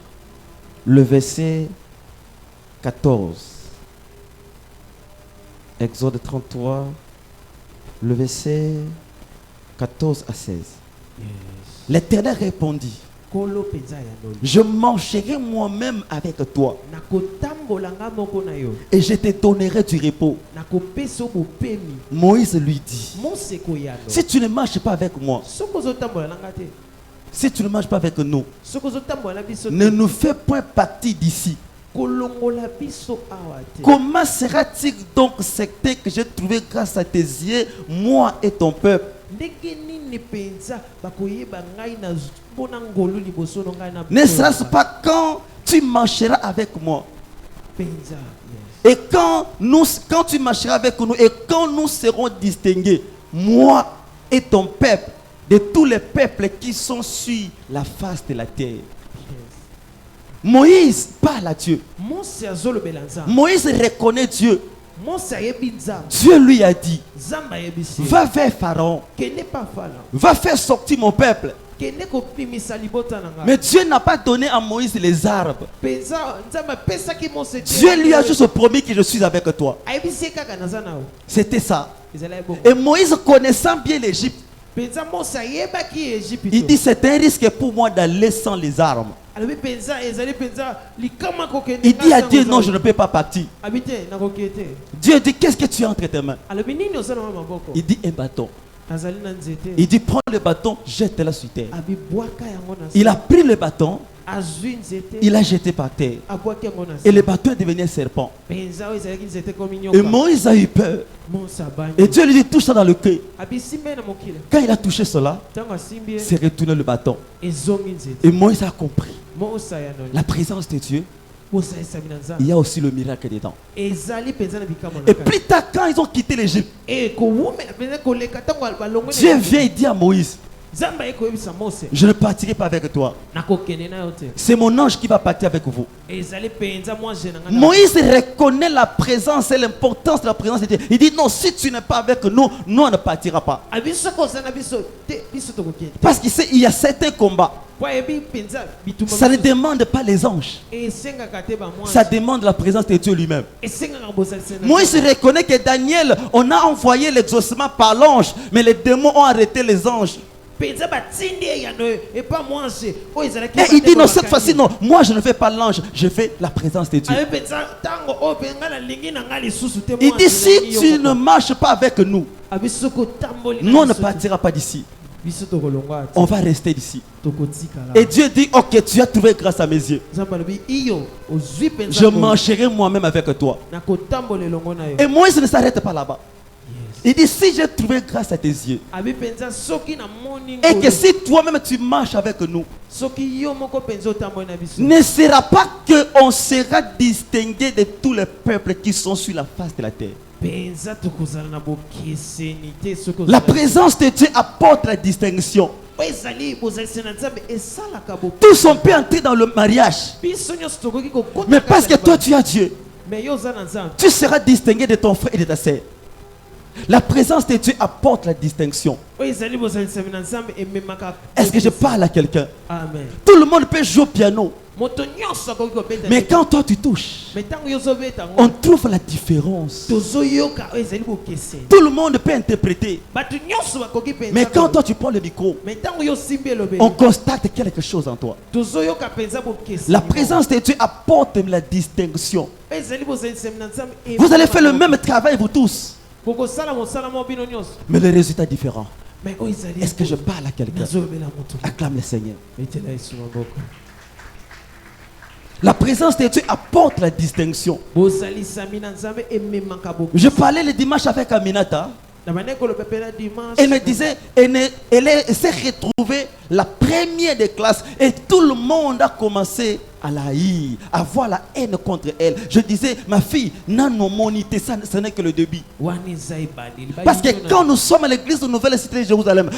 le verset 14. Exode 33, le verset 14 à 16. Yes. L'Éternel répondit, kolo penza ya ndoli je marcherai moi-même avec toi nakotambola nga moko na yo et je te donnerai du repos. nakopesa yo bopemi Moïse lui dit, moseko ya ndo si tu ne marches pas avec moi, soki ozotambola na nga te si tu ne marches pas avec nous, soki ozotambola na biso ne te nous fais point partie d'ici. kolongola biso awa te Comment sera-t-il donc secté que j'ai trouvé grâce à tes yeux, moi et ton peuple? ndenge nini penza bakoyeba ngai na mpona ngolu liboso no ngai na Ne sera-ce pas quand tu marcheras avec moi penza yes. et quand tu marcheras avec nous et quand nous serons distingués, moi et ton peuple, de tous les peuples qui sont sur la face de la terre? Yes. Moïse parle à Dieu. mose azolobela nzambe Moïse reconnaît Dieu. mose ayebi nzambe Dieu lui a dit, nzambe ayebisi va vers Pharaon, kende pa fala va faire sortir mon peuple. kende kopimisa libota na ngai Mais Dieu n'a pas donné à Moïse les arbres. penza nzambe apesaki mose te Dieu lui a juste promis que je suis avec toi. ayebisi ye kaka naza na yo C'était ça. ezala ye bongo Et Moïse, connaissant bien l'Égypte, penza mose ayebaki Egypte il dit, c'est un risque pour moi d'aller sans les armes. alobi penza ezali penza likama kokende Il dit à Dieu, non, je ne peux pas partir. abi te nakoki te Dieu dit, qu'est-ce que tu as entre tes mains? alobi nini oza na maboko Il dit, un bâton. azali na nzete Il dit, prends le bâton, jette-le sur terre. abi bwaka yango na Il a pris le bâton, azwi nzete il l'a jeté par terre. abwaki yango na Et le bâton est devenu un serpent. penza oyo ezalaki nzete komi Et nyoka Moïse a eu peur. mose abani Et Dieu lui dit, touche ça dans le cœur. abi simbi ye na mokili Quand il a touché cela, ntango asimbi ye c'est retourné le bâton. ezongi nzete Et Moïse a compris. mose ayanoli La présence de Dieu, mose ayesami na il nzambe y a aussi le miracle dedans. ezali penza na bikamwa na Et kati plus tard, quand ils ont quitté l'Égypte, kowumela penza koleka ntango balongwe Dieu vient et dit à Moïse, Nzambe akoyebisa Mose je ne partirai pas avec toi. nakokende na yo te. C'est mon ange qui va partir avec vous. Ezali penza mwanje na nga. Moïse reconnaît la présence et l'importance de la présence de Dieu. Il dit non, si tu n'es pas avec nous, nous on ne partira pas. Abiso kozana biso te biso tokokende. Parce qu'il sait, il y a certains combats. Kwa ebi penza bituma. Ça ne demande pas les anges. Esengaka te ba mwanje. Ça demande la présence de Dieu lui-même. Esengaka bozali sena. Moïse reconnaît que Daniel, on a envoyé l'exaucement par l'ange, mais les démons ont arrêté les anges. Penza batindi yano et pas mwanje. O ezala ki. Et il dit non, cette fois-ci, non, moi je ne fais pas l'ange, je fais la présence de Dieu. Abe penza tango o penga la lingi na ngali susu te mwanje. Il dit si tu ne marches pas avec nous, Abiso ko tamboli. nous on ne partira pas d'ici. Biso tokolongwa. On va rester d'ici. Tokotika la. Et Dieu dit, ok, tu as trouvé grâce à mes yeux. Nzambe lobi iyo ozwi penza. Je marcherai moi-même avec toi. Na ko tambole longo na yo. Et Moïse ne s'arrête pas là-bas. Il dit, si j'ai trouvé grâce à tes yeux, Abi penza soki na morning. et que si toi-même tu marches avec nous, Soki yo moko penza tambole na biso. ne sera pas qu'on sera distingué de tous les peuples qui sont sur la face de la terre. Penza tokozala na bokeseni te soko. La présence de Dieu apporte la distinction. Ezali bozali sena Nzambe esalaka bo. Tous on peut entrer dans le mariage, Biso nyonso tokoki kokota. mais parce que toi tu as Dieu, Mais yo za na Nzambe. tu seras distingué de ton frère et de ta sœur. La présence de Dieu apporte la distinction. O ezali bozali sena na Nzambe ememaka. Est-ce que je parle à quelqu'un? Amen. Tout le monde peut jouer au piano, Moto nyonso akoki kobeta. mais quand toi tu touches, Mais tango yo zobeta ngo. on trouve la différence. Tozoyoka o ezali bokeseni. Tout le monde peut interpréter, Bato nyonso bakoki penza. mais quand toi tu prends le micro, Mais tango yo simbi elobe. on constate quelque chose en toi. Tozoyoka penza bokeseni. La présence de Dieu apporte la distinction. Ezali bozali sena na Nzambe. Vous allez faire le même travail, vous tous, Kokosala mosala mo bino nyonso. mais le résultat est différent. Mais o ezali. Est-ce que je parle à quelqu'un? nazobela moto. Acclame le Seigneur. Etela Yesu maboko. La présence de Dieu apporte la distinction. Bozali samina Nzambe ememaka bokeseni. Je parlais le dimanche avec Aminata. Na bandeko lo pepela dimanche. Elle me disait, elle s'est retrouvée la première des classes et tout le monde a commencé à la haïr, à avoir la haine contre elle. Je disais, ma fille, nanomonité, ça ce n'est que le début. Wani zai badili. Parce que quand nous sommes à l'église de Nouvelle Cité de Jérusalem,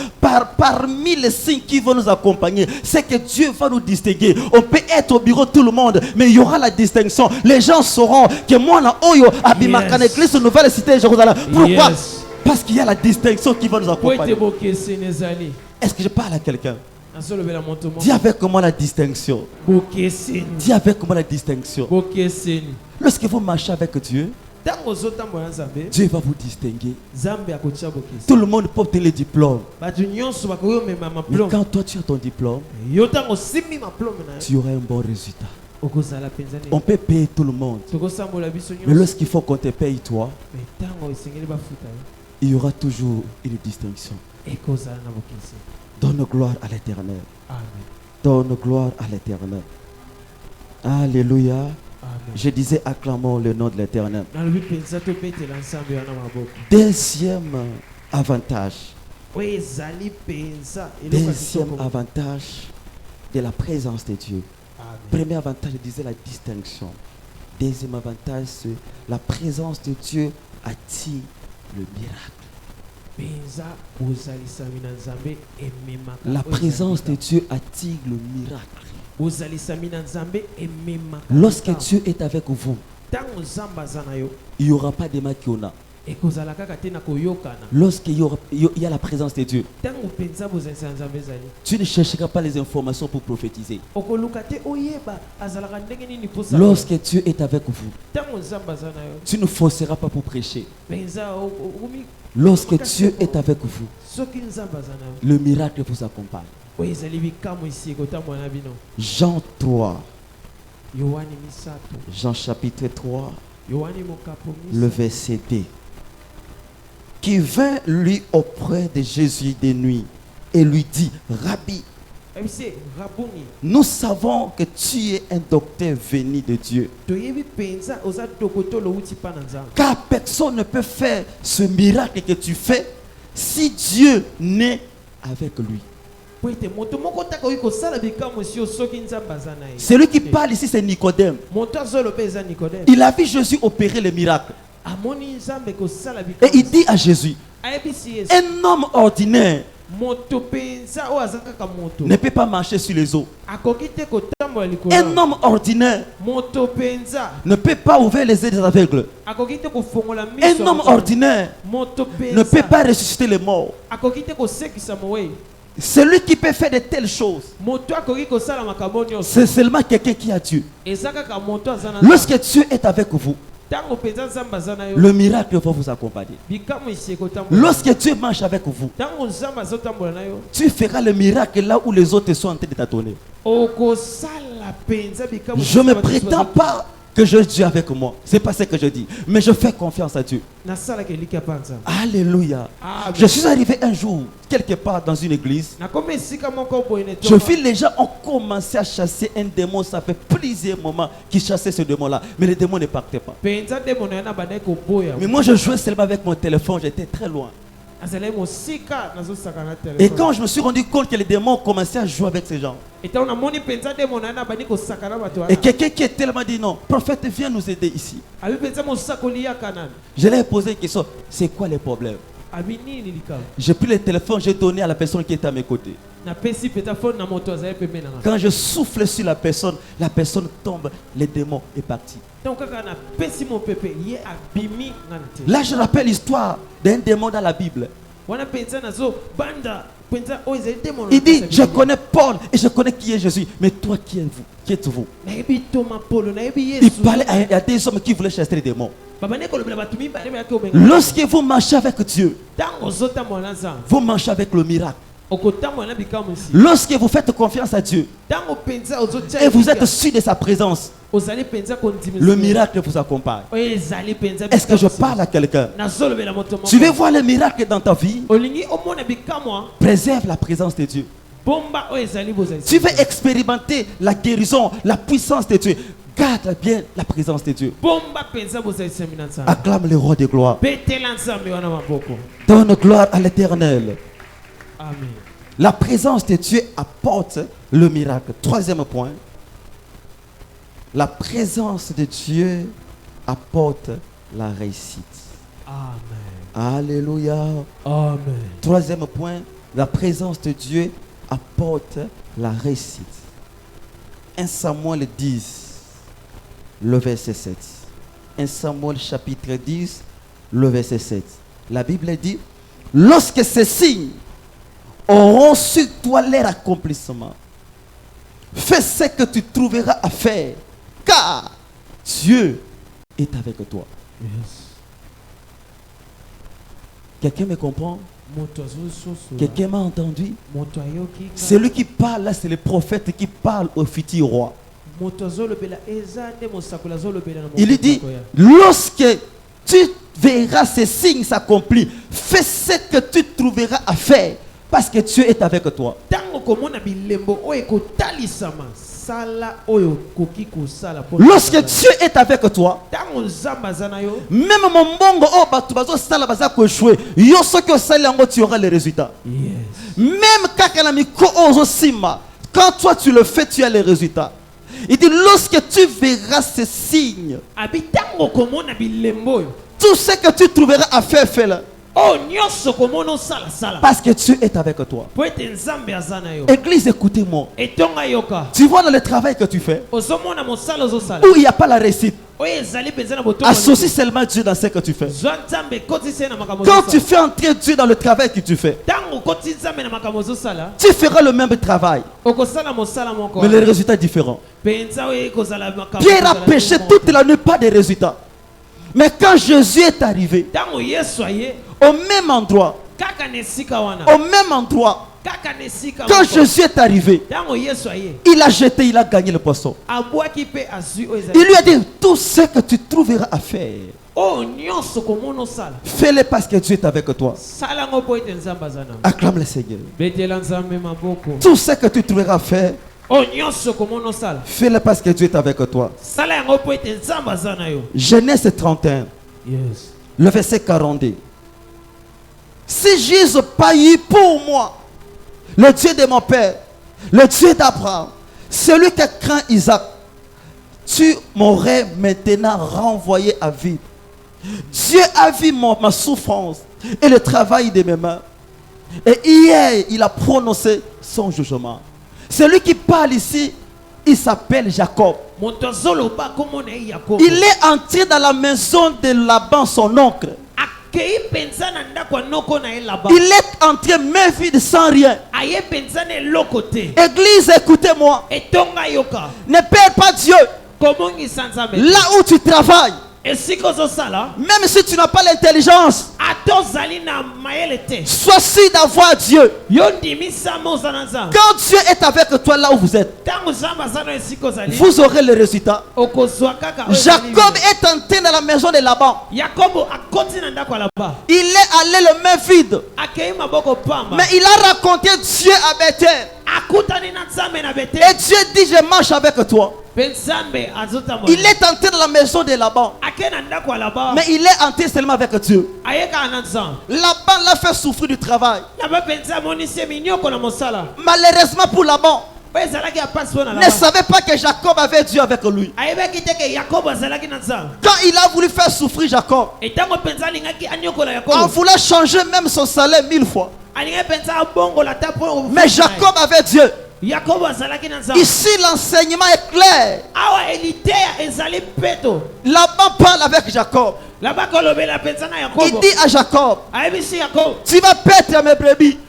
parmi les signes qui vont nous accompagner, c'est que Dieu va nous distinguer. On peut être au bureau tout le monde, mais il y aura la distinction. Les gens sauront que moi, na Oyo, Abimaka, Yes. l'église de Nouvelle Cité de Jérusalem. Pourquoi? Yes. Parce qu'il y a la distinction qui va nous Po accompagner. ete bokeseni ezali. Est-ce que je parle à quelqu'un? Nazolobela moto mo. Dis avec moi la distinction. Bokeseni. Dis avec moi la distinction. Bokeseni. Lorsque vous marchez avec Dieu, Tango ozotambola na Nzambe. Dieu va vous distinguer. Nzambe akotia bokeseni. Tout le monde porte les diplômes. Bato nyonso bakoki omema Mais maplome. quand toi tu as ton diplôme, Yo tango osimbi maplome na yo. tu auras un bon résultat. Okozala penza On nini. peut payer tout le monde. Tokosambola biso Mais nyonso. lorsqu'il faut qu'on te paye toi, Mais tango esengeli bafuta yo. il y aura toujours une distinction. Ekozala na bokeseni. Donne gloire à l'Éternel. Amen. Donne gloire à l'Éternel. Alléluia. Amen. Je disais, acclamons le nom de l'Éternel. nalobi mpenza tobetela Nzambe wana maboko. Deuxième avantage. Oyo ezali mpenza eloko ya Deuxième kitoko. avantage de la présence de Dieu. Amen. Premier avantage, je disais la distinction. Deuxième avantage, c'est la présence de Dieu attire le miracle. Mpenza ozalisami na Nzambe ememaka. La oyo présence de ezali Dieu attire le miracle. ozalisami na Nzambe ememaka. Lorsque Dieu est avec vous, Tango Nzambe aza na yo il n'y aura pas de makiona. ekozala kaka te na koyokana. Lorsqu'il y a la présence de Dieu, Tango mpenza bozalisa na Nzambe ezali. tu ne chercheras pas les informations pour prophétiser. Okoluka te oyeba azalaka ndenge nini posa. Lorsque Dieu est avec vous, Tango Nzambe aza na yo tu ne forceras pas pour prêcher. mpenza okomi. Lorsque Dieu est avec vous, Soki Nzambe aza na yo le miracle vous accompagne. oyo ezali bikamwa esi ekotambola na bino. Jean 3, Yohani misato. Jean chapitre 3, Yohani mokapo le misato. verset 2. Qui vint lui auprès de Jésus de nuit et lui dit, Rabbi, ebise rabuni nous savons que tu es un docteur venu de Dieu, toyebi mpenza oza dokotolo outi mpa na Nzambe. car personne ne peut faire ce miracle que tu fais si Dieu n'est avec lui. Po ete moto moko takoki kosala bikamwa esi yo soki Nzambe aza na ye. Celui qui parle ici, c'est Nicodème. Moto azoloba eza Nikodeme. Il a vu Jésus opérer les miracles. Amoni Nzambe kosala Et bikamwa. il dit à Jésus, ayebisi Yesu un homme ordinaire moto penza o azaka ka moto ne peut pas marcher sur les eaux. akoki te kotambola likolo Un homme ordinaire moto penza ne peut pas ouvrir les yeux des aveugles. akoki te kofongola miso Un homme ordinaire moto ne peut penza pas ressusciter les morts. akoki te kosekisa mowei Celui qui peut faire de telles choses, moto akoki kosala makambo nyonso c'est seulement quelqu'un qui a Dieu. eza kaka moto aza na Lorsque Dieu est avec vous, ntango penza nzambe aza na yo le miracle va vous accompagner. bikamwa esi ekotambola Lorsque Dieu marche avec vous, ntango nzambe azotambola na yo tu feras le miracle là où les autres sont en train de t'attendre. okosala penza bikamwa Je ne prétends pas que je Dieu avec moi. C'est pas ce que je dis. Mais je fais confiance à Dieu. nasalaka eliki ya panza Alléluia. Amen. Je suis arrivé un jour, quelque part dans une église. nakomi esika moko boye ne Je vis les gens ont commencé à chasser un démon. Ça fait plusieurs moments qu'ils chassaient ce démon-là. Mais le démon ne partait pas. penza nde mono ya na bandaki koboya Mais moi, je jouais seulement avec mon téléphone. J'étais très loin. azalaki mosika nazosaka na Et telefone quand je me suis rendu compte que les démons commençaient à jouer avec ces gens, etango namoni penza nde mono ya na bandi kosaka na bato et wana quelqu'un qui est tellement dit non, prophète, viens nous aider ici. abi penza mosakoli yaka nani Je leur ai posé une question, c'est quoi les problèmes? abi nini likambo J'ai pris le téléphone, j'ai donné à la personne qui était à mes côtés. napesi penza fone na moto azali pembeni nanga Quand je souffle sur la personne tombe, le démon est parti. ntango kaka napesi mopepe ye abimi nga na te Là, je rappelle l'histoire d'un démon dans la Bible. wana penza nazo banda penza oyo ezali te mono Il dit, je connais Paul et je connais qui est Jésus. Mais toi, qui êtes-vous? Qui êtes-vous? nayebi toma polo nayebi Il yesu parlait à des hommes qui voulaient chasser les démons. babandi kolobela bato mibale bayaki obenga Lorsque vous marchez avec Dieu, ntango ozotambola na nzambe vous marchez avec le miracle. okotambola na bikamwa esi Lorsque vous faites confiance à Dieu ntango penza ozotia et vous êtes elika, sûr de sa présence, ozali penza kondimisa le miracle vous accompagne. oyo ezali penza Est-ce que je bikamwa parle à quelqu'un? nazolobela moto moko Tu veux voir le miracle dans ta vie? olingi omona bikamwa Préserve la présence de Dieu. bomba oyo ezali bozali Tu veux expérimenter la guérison, la puissance de Dieu. Garde bien la présence de Dieu. bomba penza bozali semi na nzambe Acclame le roi de gloire. betela nzambe wana maboko Donne gloire à l'éternel. amen La présence de Dieu apporte le miracle. Troisième point. La présence de Dieu apporte la réussite. amen Alléluia. amen Troisième point. La présence de Dieu apporte la réussite. 1 Samuel 10, le verset 7. 1 Samuel chapitre 10, le verset 7. La Bible dit, lorsque ces signes auront sur toi leur accomplissement, fais ce que tu trouveras à faire, car Dieu est avec toi. yes Quelqu'un me comprend? moto azososola Quelqu'un m'a entendu? moto ayoki nga. Celui qui parle là, c'est le prophète qui parle au futur roi. moto azolobela eza nde mosakoli azolobela na Il lui dit, mokolo ya. lorsque tu verras ces signes s'accomplir, fais ce que tu trouveras à faire, parce que Dieu est avec toi. ntango komona bilembo oyo ekotalisama sala oyo koki kosala mpo na Lorsque nzambe. Dieu est avec toi, ntango nzambe aza na yo même mon bongo, oh, bato bazo sala baza ko échouer, yo soki osali yango, tu auras les résultats. yes Même kaka na miko ozo sima, quand toi tu le fais, tu as les résultats. Il dit, lorsque tu verras ces signes, abi ntango komona bilembo oyo tout ce que tu trouveras à faire, fais-le. oyo nyonso komona osalasala Parce que Dieu est avec toi. po ete nzambe aza na yo Église, écoutez-moi. etonga yoka Tu vois dans le travail que tu fais, ozomona mosala ozosala où il n'y a pas la réussite, oyo ezali mpenza na botongo associe seulement Dieu dans ce que tu fais. zwa nzambe ekotisi ye na makambo Quand tu ozosala fais entrer Dieu dans le travail que tu fais, ntango okotisi nzambe na makambo ozosala tu feras le même travail, okosala mosala moko mais les résultats différents. mpenza oyo ekozala makambo Pierre a ekozala péché ndenge toute moko. la nuit, pas de résultats. Mais quand Jésus est arrivé, ntango yesu aye au même endroit, kaka na esika wana au même endroit, kaka na esika quand moko. Jésus est arrivé, ntango yesu aye il a jeté, il a gagné le poisson. abwaki mpe azwi oyo Il lui a ezali dit, tout ce que tu trouveras à faire, oyo nyonso komona osala fais-le parce que Dieu est avec toi. sala yango mpo ete nzambe aza na Acclame le Seigneur. betela nzambe maboko Tout ce que tu trouveras à faire, oyo nyonso komona osala fais-le parce que Dieu est avec toi. sala yango mpo ete nzambe aza na yo Genèse 31, yes le verset 42. Si j'eusse pas eu pour moi le Dieu de mon père, le Dieu d'Abraham, celui qui craint Isaac, tu m'aurais maintenant renvoyé à vide. Dieu a vu ma souffrance et le travail de mes mains. Et hier, il a prononcé son jugement. Celui qui parle ici, il s'appelle Jacob. moto azoloba kombo na ye Yakobo. Il est entré dans la maison de Laban, son oncle. akei penza na ndako ya noko na ye Laban. Il est entré main vide sans rien. aye penza na eloko te. Église, écoutez-moi. etonga yoka Ne perds pas Dieu. komongisa nzambe Là où tu travailles, esika ozosala même si tu n'as pas l'intelligence, ata ozali na mayele te sois sûr d'avoir Dieu. yo ndimisama oza na nzambe. Quand Dieu est avec toi là où vous êtes, ntango nzambe aza na esika ozali vous aurez le résultat. okozwa kaka oyo ezali Jacob bino. est entré dans la maison de Laban. Yakobo akoti na ndako ya Laban. Il est allé les mains vides. akei maboko pamba Mais il a raconté Dieu à Bethel. akutani na nzambe na Et Beteli. Dieu dit, je marche avec toi. Mpe nzambe azotambola. Il est entré dans la maison de Laban. ake na ndako ya Laban. Mais il est entré seulement avec Dieu. aye kaka na nzambe. Laban l'a fait souffrir du travail. Laban mpenza amonisi minioko na mosala. Malheureusement pour Laban, oyo ezalaki ya pasi mpo na ne Laban. savait pas que Jacob avait Dieu avec lui. ayebaki te ke Yakobo azalaki na nzambe. Quand il a voulu faire souffrir Jacob, etango mpenza alingaki aniokola en Yakobo. voulant changer même son salaire 1000 fois. alingaki mpenza abongola ta mpo. Mais Jacob avait Dieu. Yakobo azalaki na nzambe. Ici, l'enseignement est clair. awa eliteya ezali peto. Laban parle avec Jacob. Laban kolobela mpenza na Il Yakobo. dit à Jacob, ayebisi Yakobo. tu vas perdre mes brebis.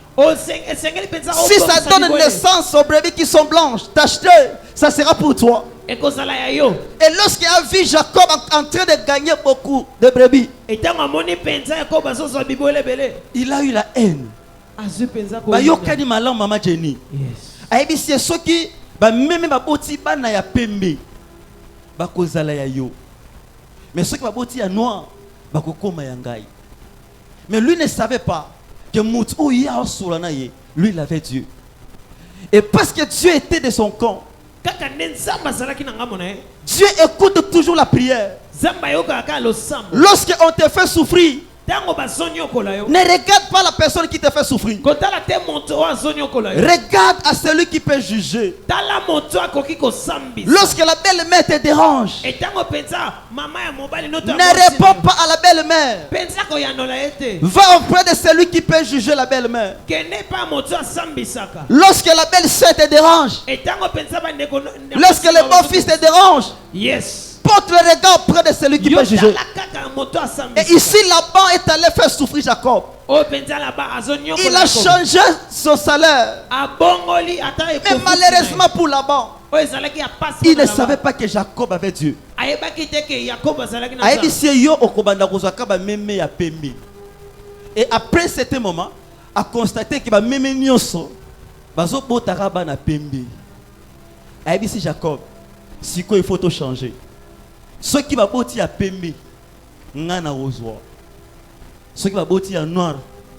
esengeli mpenza Si ça donne naissance aux brebis qui sont blanches, t'acheter, ça sera pour toi. ekozala ya yo. Et lorsqu'il a vu Jacob en train de gagner beaucoup de brebis, etango amoni mpenza Yakobo azozwa bibwele ebele. il a eu la haine. azwi mpenza Bayokani malamu mama Jenny. yes. Ayebi si soki ba meme baboti bana ya pembe bakozala ya yo. Mais soki baboti ya noir bakokoma ya ngai. Mais lui ne savait pas que mutu oya osolana ye, lui il avait Dieu. Et parce que Dieu était de son camp, kaka nde nzambe azalaki na ngambo na ye. Dieu écoute toujours la prière. nzambe ayokaka kaka losambo. Lorsque on te fait souffrir, ntango bazonyokola yo. ne regarde pas la personne qui te fait souffrir. kotala te moto oyo azonyokola yo. Regarde à celui qui peut juger. tala moto akoki kosambisa. Lorsque la belle-mère te dérange, etango mpenza mama ya mobali noto ya ne mwasi réponds na yo. pas à la belle-mère. mpenza koyandola ye te. Va auprès de celui qui peut juger la belle-mère. kende pa moto asambisaka. Lorsque la belle-sœur te dérange, etango mpenza bandeko lorsque le beau-fils te dérange, yes. porte le regard auprès de celui qui peut juger. yotala kaka moto Et asambisaka. ici, Laban est allé faire souffrir Jacob. oyo mpenza laba azonyokola Il a Yakobo. changé son salaire. abongoli ata Mais ekofuti na ye. malheureusement pour Laban, oyo ezalaki ya pasi il mpo ne na savait Laban. pas que Jacob avait Dieu. ayebaki te ke Yakobo azalaki na Ayebi nzambe. si yo okobanda kozwaka bameme ya pembe. Et après ce moment, a constaté que bameme nyonso bazobotaka bana pembe. Ayebi si Jacob, siko il faut tout changer. Ceux qui baboti ya pembe ngana ozwa. Ceux qui baboti ya noir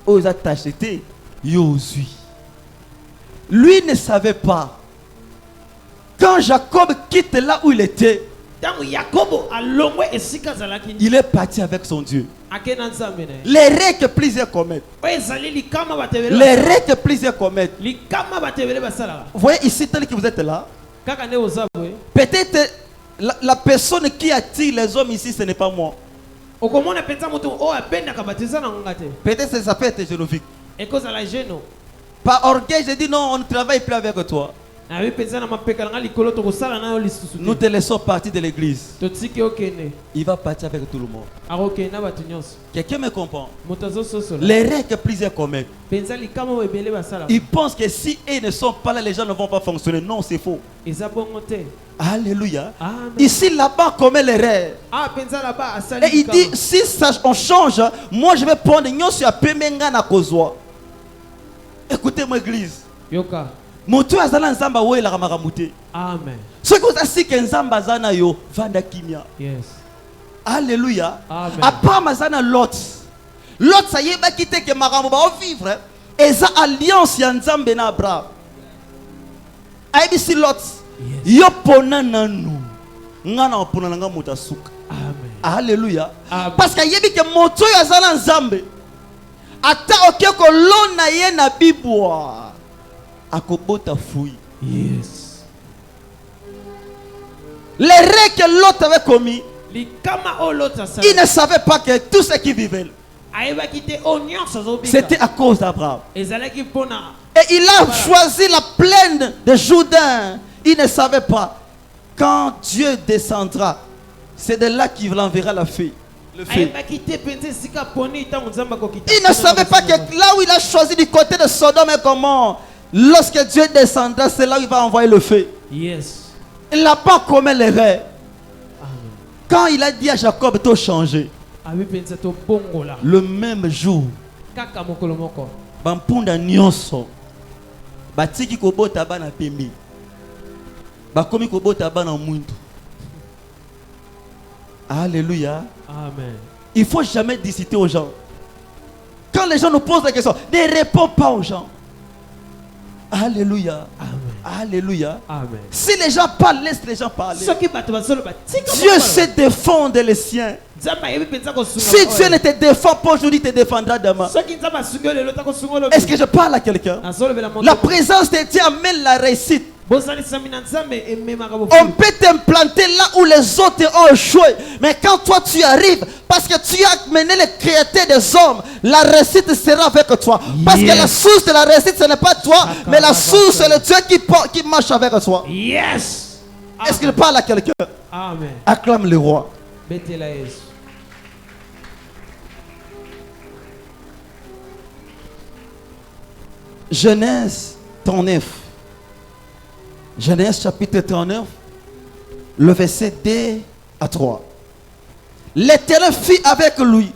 oza tacheté yo ozwi. Lui ne savait pas. Quand Jacob quitte là où il était, ntango Yakobo alongwe esika azalaki il est parti avec son Dieu. ake na nzambe na ye. Les règles que plusieurs commettent. oyo ezali likama bato ebele Les basala. règles que plusieurs commettent. likama bato ebele basalaka. Vous voyez ici, tel que vous êtes là, kaka nde oza boye. peut-être la personne qui attire les hommes ici, ce n'est pas moi. okomona mpenza moto oyo abendaka bato eza na ngonga te. Peut-être ça peut être génovique. ekozala geno. Par orgueil, je dis non, on ne travaille plus avec toi. nayebi mpenza na mapeka nanga likolo tokosala na yo lisusu Nous te. te laissons partir de l'église. totiki okende. Il va partir avec tout le monde. akokende na bato nyonso. Quelqu'un me comprend? moto azososola. Les règles que plusieurs commettent. mpenza likama oyo ebele basalaka. Ils pensent que si ils ne sont pas là, les gens ne vont pas fonctionner. Non, c'est faux. eza bongo te. Alléluia. amen. Ici, là-bas, commet l'erreur. mpenza laba asali Et il likama. dit, si ça, on change, moi je vais prendre nyonso ya pemenga na kozwa. Écoutez-moi, église. yoka. Moto azala nzamba wo elaka makambo te. amen. Ce que vous avez que nzamba azana yo vanda kimia. yes. Alléluia. Amen. Après mazana Lot. Lot ça yeba kite que makambo ba vivre. Eza alliance ya nzambe na Abraham. Aibi si Lot. Yes. Yo pona nanu. Ngana opona nanga muta suka. amen. Alléluia. Amen. Parce que yebi que moto yo azala nzambe. Ata okeko lona ye na bibwa. Akobota fouille. yes. Les règles que l'autre avait commis, likama oyo lota asala. il ne savait pas que tout ce qui vivait, C'était à cause d'Abraham. ezalaki mpona Et il a choisi la plaine de Jourdain. Il ne savait pas. Quand Dieu descendra, c'est de là qu'il enverra la fille. Le fils. ayebaki te mpenza esika poni ntango nzambe akokita Il ne savait pas que là où il a choisi du côté de Sodome et Gomorrhe, lorsque Dieu descendra, c'est là où il va envoyer le feu. yes Il n'a pas commis l'erreur. amen Quand il a dit à Jacob de changer, abi mpenza tobongola le même jour, kaka mokolo moko bampunda nyonso batiki kobota bana pembe, bakomi kobota bana mwindu. Alléluia. amen Il faut jamais discuter aux gens. Quand les gens nous posent la question, ne réponds pas aux gens. Alléluia. amen Alléluia. amen Si les gens parlent, laisse les gens parler. soki bato bazoloba tika Dieu sait défendre les siens. nzambe ayebi mpenza kosunga Si Dieu ne te défend pas aujourd'hui, il te défendra demain. soki nzambe asungi yo lelo takosunga olobi Est-ce que je parle à quelqu'un? nazolobela moto La présence de Dieu amène la réussite. bozalisami na nzambe ememaka On bofu peut t'implanter là où les autres ont échoué. Mais quand toi tu arrives, parce que tu as mené le créateur des hommes, la réussite sera avec toi. Parce que la source de la réussite, ce n'est pas toi, mais la source, c'est le Dieu qui marche avec toi. yes Est-ce qu'il parle à quelqu'un? amen Acclame le roi. betela yesu Genèse 39. Genèse chapitre 39, le verset 2 à 3. L'Éternel fit avec lui,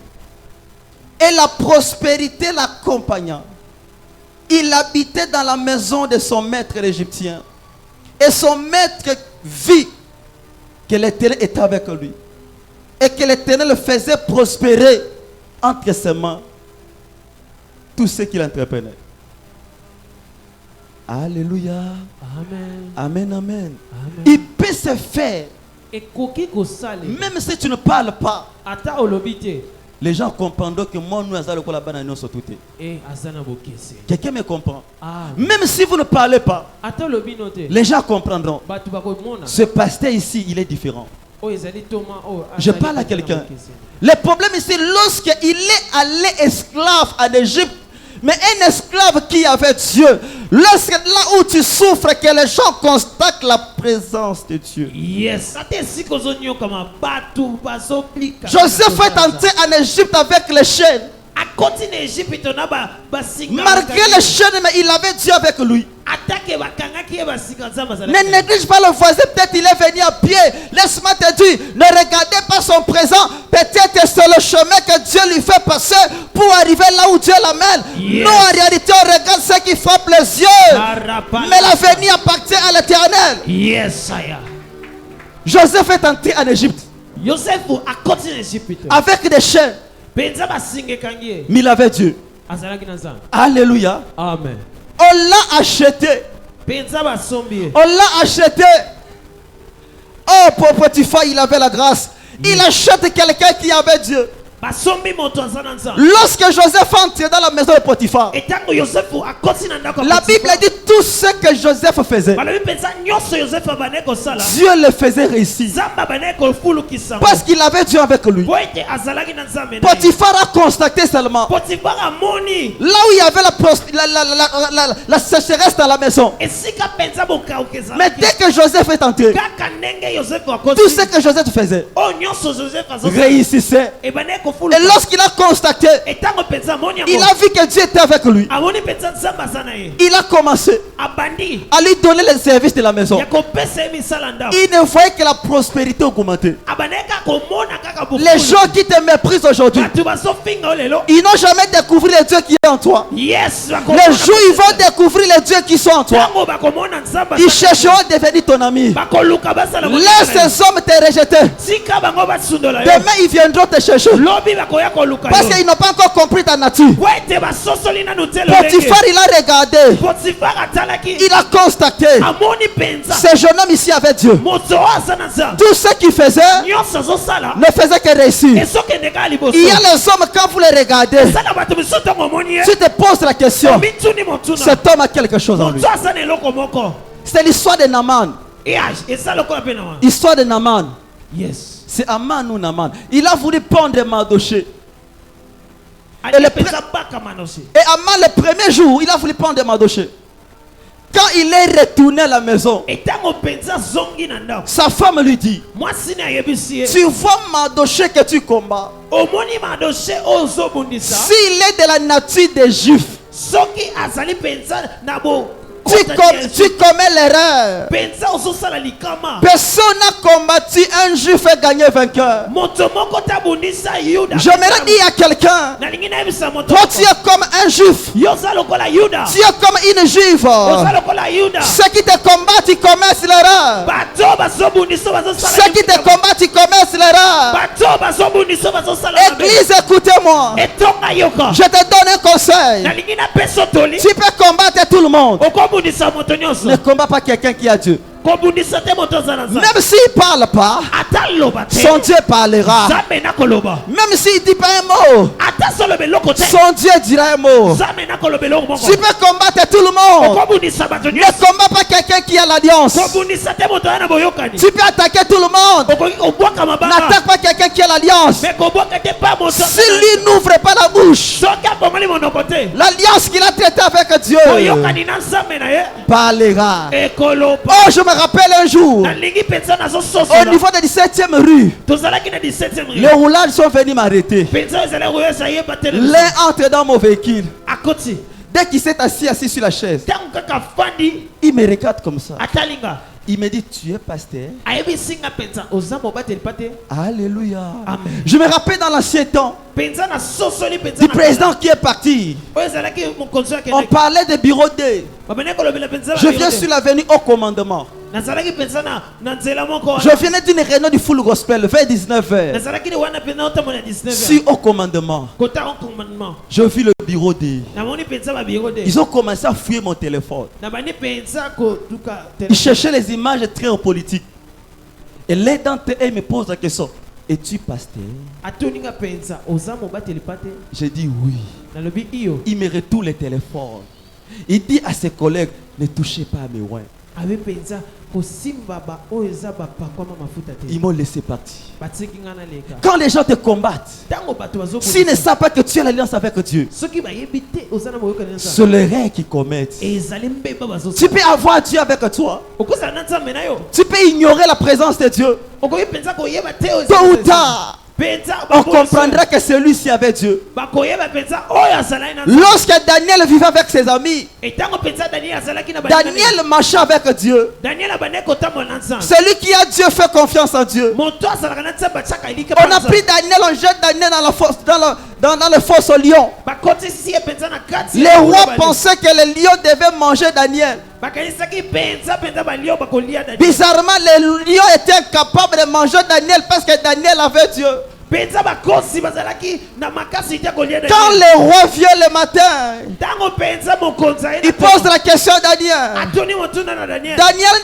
et la prospérité l'accompagna. Il habitait dans la maison de son maître l'Égyptien. Et son maître vit que l'Éternel était avec lui. Et que l'Éternel le faisait prospérer entre ses mains tout ce qu'il entreprenait. Alléluia. amen Amen, amen. amen Il peut se faire, ekoki kosala même si tu ne parles pas. ata olobi te Les gens comprendront que moi, nous, nous allons la banane sur tout. aza na bokese Quelqu'un me comprend. amen Même si vous ne parlez pas, ata olobi no te les gens comprendront. bato bakomona Ce pasteur ici, il est différent. oyo ezali toma oyo Je azali parle à kaka na quelqu'un. bokese. Le problème ici, lorsqu'il est allé esclave en Égypte, mais un esclave qui avait Dieu, lorsque là où tu souffres, que les gens constatent la présence de Dieu. yes ata esika ozonyokama bato bazoplika Joseph est entré en Égypte avec les chaînes. akoti na egypte na basinga Malgré les chaînes, mais il avait Dieu avec lui. atake bakangaki ye basinga nzambe Ne azalaki néglige pas le voisin, peut-être il est venu à pied. Laisse-moi te dire, ne regardez pas son présent. Peut-être c'est le chemin que Dieu lui fait passer pour arriver là où Dieu l'amène. Yes. Nous, en réalité, on regarde ce qui frappe les yeux. Mais l'avenir appartient à l'Éternel. yes aya Joseph est entré en Égypte yosefu akoti na egypte avec des chaînes, mpenza basinga ekangi ye mais il avait Dieu. azalaki na nzambe Alléluia. amen On l'a acheté. mpenza basombi ye On l'a acheté. Oh, pour Potiphar, il avait la grâce. Il achète quelqu'un qui avait Dieu. basombi moto aza na nzambe Lorsque Joseph entre dans la maison de Potiphar, etango yosefu akoti na ndako ya la Potiphar, Bible dit tout ce que Joseph faisait, balobi mpenza nyonso yosefu abandaki kosala Dieu le faisait réussir. nzambe abandaki kofulukisa Parce qu'il avait Dieu avec lui. po ete azalaki na nzambe na ye. Potiphar a constaté seulement potifar amoni là où il y avait la sécheresse dans la maison. esika mpenza bokauka Mais ezalaki dès que Joseph est entré, kaka ndenge yosefu tout ce akoti que Joseph faisait oyo nyonso josefu azosala réussissait. ebandaki Et kofuluka lorsqu'il a constaté, etango mpenza amoni il yango a vu que Dieu était avec lui. amoni mpenza nzambe aza na ye Il a commencé abandi à lui donner les services de la maison. ya kopesa ye misala ndako Il ne voyait que la prospérité augmenter. abandaki kaka komona kaka Les gens qui te méprisent aujourd'hui, bato bazofinga oyo lelo ils n'ont jamais découvert le Dieu qui est en toi. yes Les jours ils vont découvrir les dieux qui sont en toi. ntango bakomona nzambe Ils chercheront à devenir ton ami. bakoluka basala Laisse ces hommes te rejeter. tika bango basundola yo Demain ils viendront te chercher. lobi bakoya koluka Parce yo qu'ils n'ont pas encore compris ta nature. po ete basosoli nanu te Potiphar il a regardé. potifar atalaki Il a constaté. amoni mpenza Ce jeune homme ici avait Dieu. moto oyo aza na nzambe Tout ce qu'il faisait nyonso azosala ne faisait que réussir. ezokendeka ya liboso Il y a les hommes quand vous les regardez, sala bato misusu ntango omoni ye tu te poses la question. mituni motuna Cet homme a quelque chose en lui. moto aza na eloko moko C'est l'histoire de Naaman. eza lokola mpe na wana Histoire de Naaman. yes C'est Aman ou Naaman. Il a voulu pendre Mardoché. Et Aman, le premier jour, il a voulu prendre Mardoché. Quand il est retourné à la maison, sa femme lui dit, tu vois Mardoché que tu combats. S'il est de la nature des Juifs, tu commets l'erreur. Personne n'a combattu un juif et gagné vainqueur. J'aimerais dire à quelqu'un, toi tu es comme un juif. Tu es comme une juive. Ceux qui te combattent, ils commettent l'erreur. Ceux qui te combattent, ils commettent l'erreur. Église, écoutez-moi. Je te donne un conseil. Tu peux combattre tout le monde. Ne combat pas quelqu'un qui a Dieu. Même s'il ne parle pas, son Dieu parlera. Même s'il ne dit pas un mot, son Dieu dira un mot. Tu peux combattre tout le monde. Ne combat pas quelqu'un qui a l'alliance. Tu peux attaquer tout le monde. N'attaque pas quelqu'un qui a l'alliance. Si lui n'ouvre pas la bouche, l'alliance qu'il a traitée avec Dieu parlera. Oh, je me rappelle un jour, au niveau de 17e rue, les roulages sont venus m'arrêter. L'un entre dans mon véhicule. Dès qu'il s'est assis sur la chaise, il me regarde comme ça. Il me dit, tu es pasteur? Alléluia. Amen. Je me rappelle dans l'ancien temps du président qui est parti. On parlait de bureau D. Je viens sur l'avenue au commandement. Je venais d'une réunion du full gospel vers 19h. Sur au commandement. Je vis le bureau D. Ils ont commencé à fouiller mon téléphone. Ils cherchaient les images très politiques. Et l'un d'entre eux me pose la question, es-tu pasteur? J'ai dit oui. Il me retourne le téléphone. Il dit à ses collègues, ne touchez pas à mes oins. Ils m'ont laissé partir. Quand les gens te combattent, s'ils ne savent pas que tu as l'alliance avec Dieu, c'est le rêve qu'ils commettent. Tu peux avoir Dieu avec toi. Tu peux ignorer la présence de Dieu. Tôt ou tard, on comprendra que celui-ci avait Dieu. Lorsque Daniel vivait avec ses amis, Daniel marchait avec Dieu. Celui qui a Dieu fait confiance en Dieu. On a pris Daniel, on jette Daniel dans le fosse au lion. Les rois pensaient que les lions devaient manger Daniel. Bizarrement, les lions étaient incapables de manger Daniel parce que Daniel avait Dieu. Quand les rois viennent le matin, ils posent la question à Daniel. Daniel,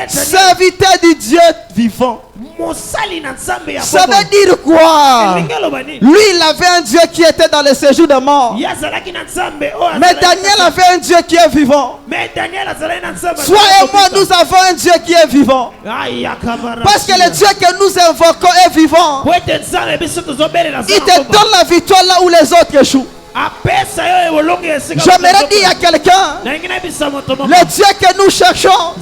serviteur du Dieu vivant. Ça veut dire quoi? Lui, il avait un Dieu qui était dans le séjour de mort. Mais Daniel avait un Dieu qui est vivant. Toi et moi, nous avons un Dieu qui est vivant. Parce que le Dieu que nous invoquons est vivant. Il te donne la victoire là où les autres échouent. J'aimerais dire à quelqu'un, le Dieu que nous cherchons,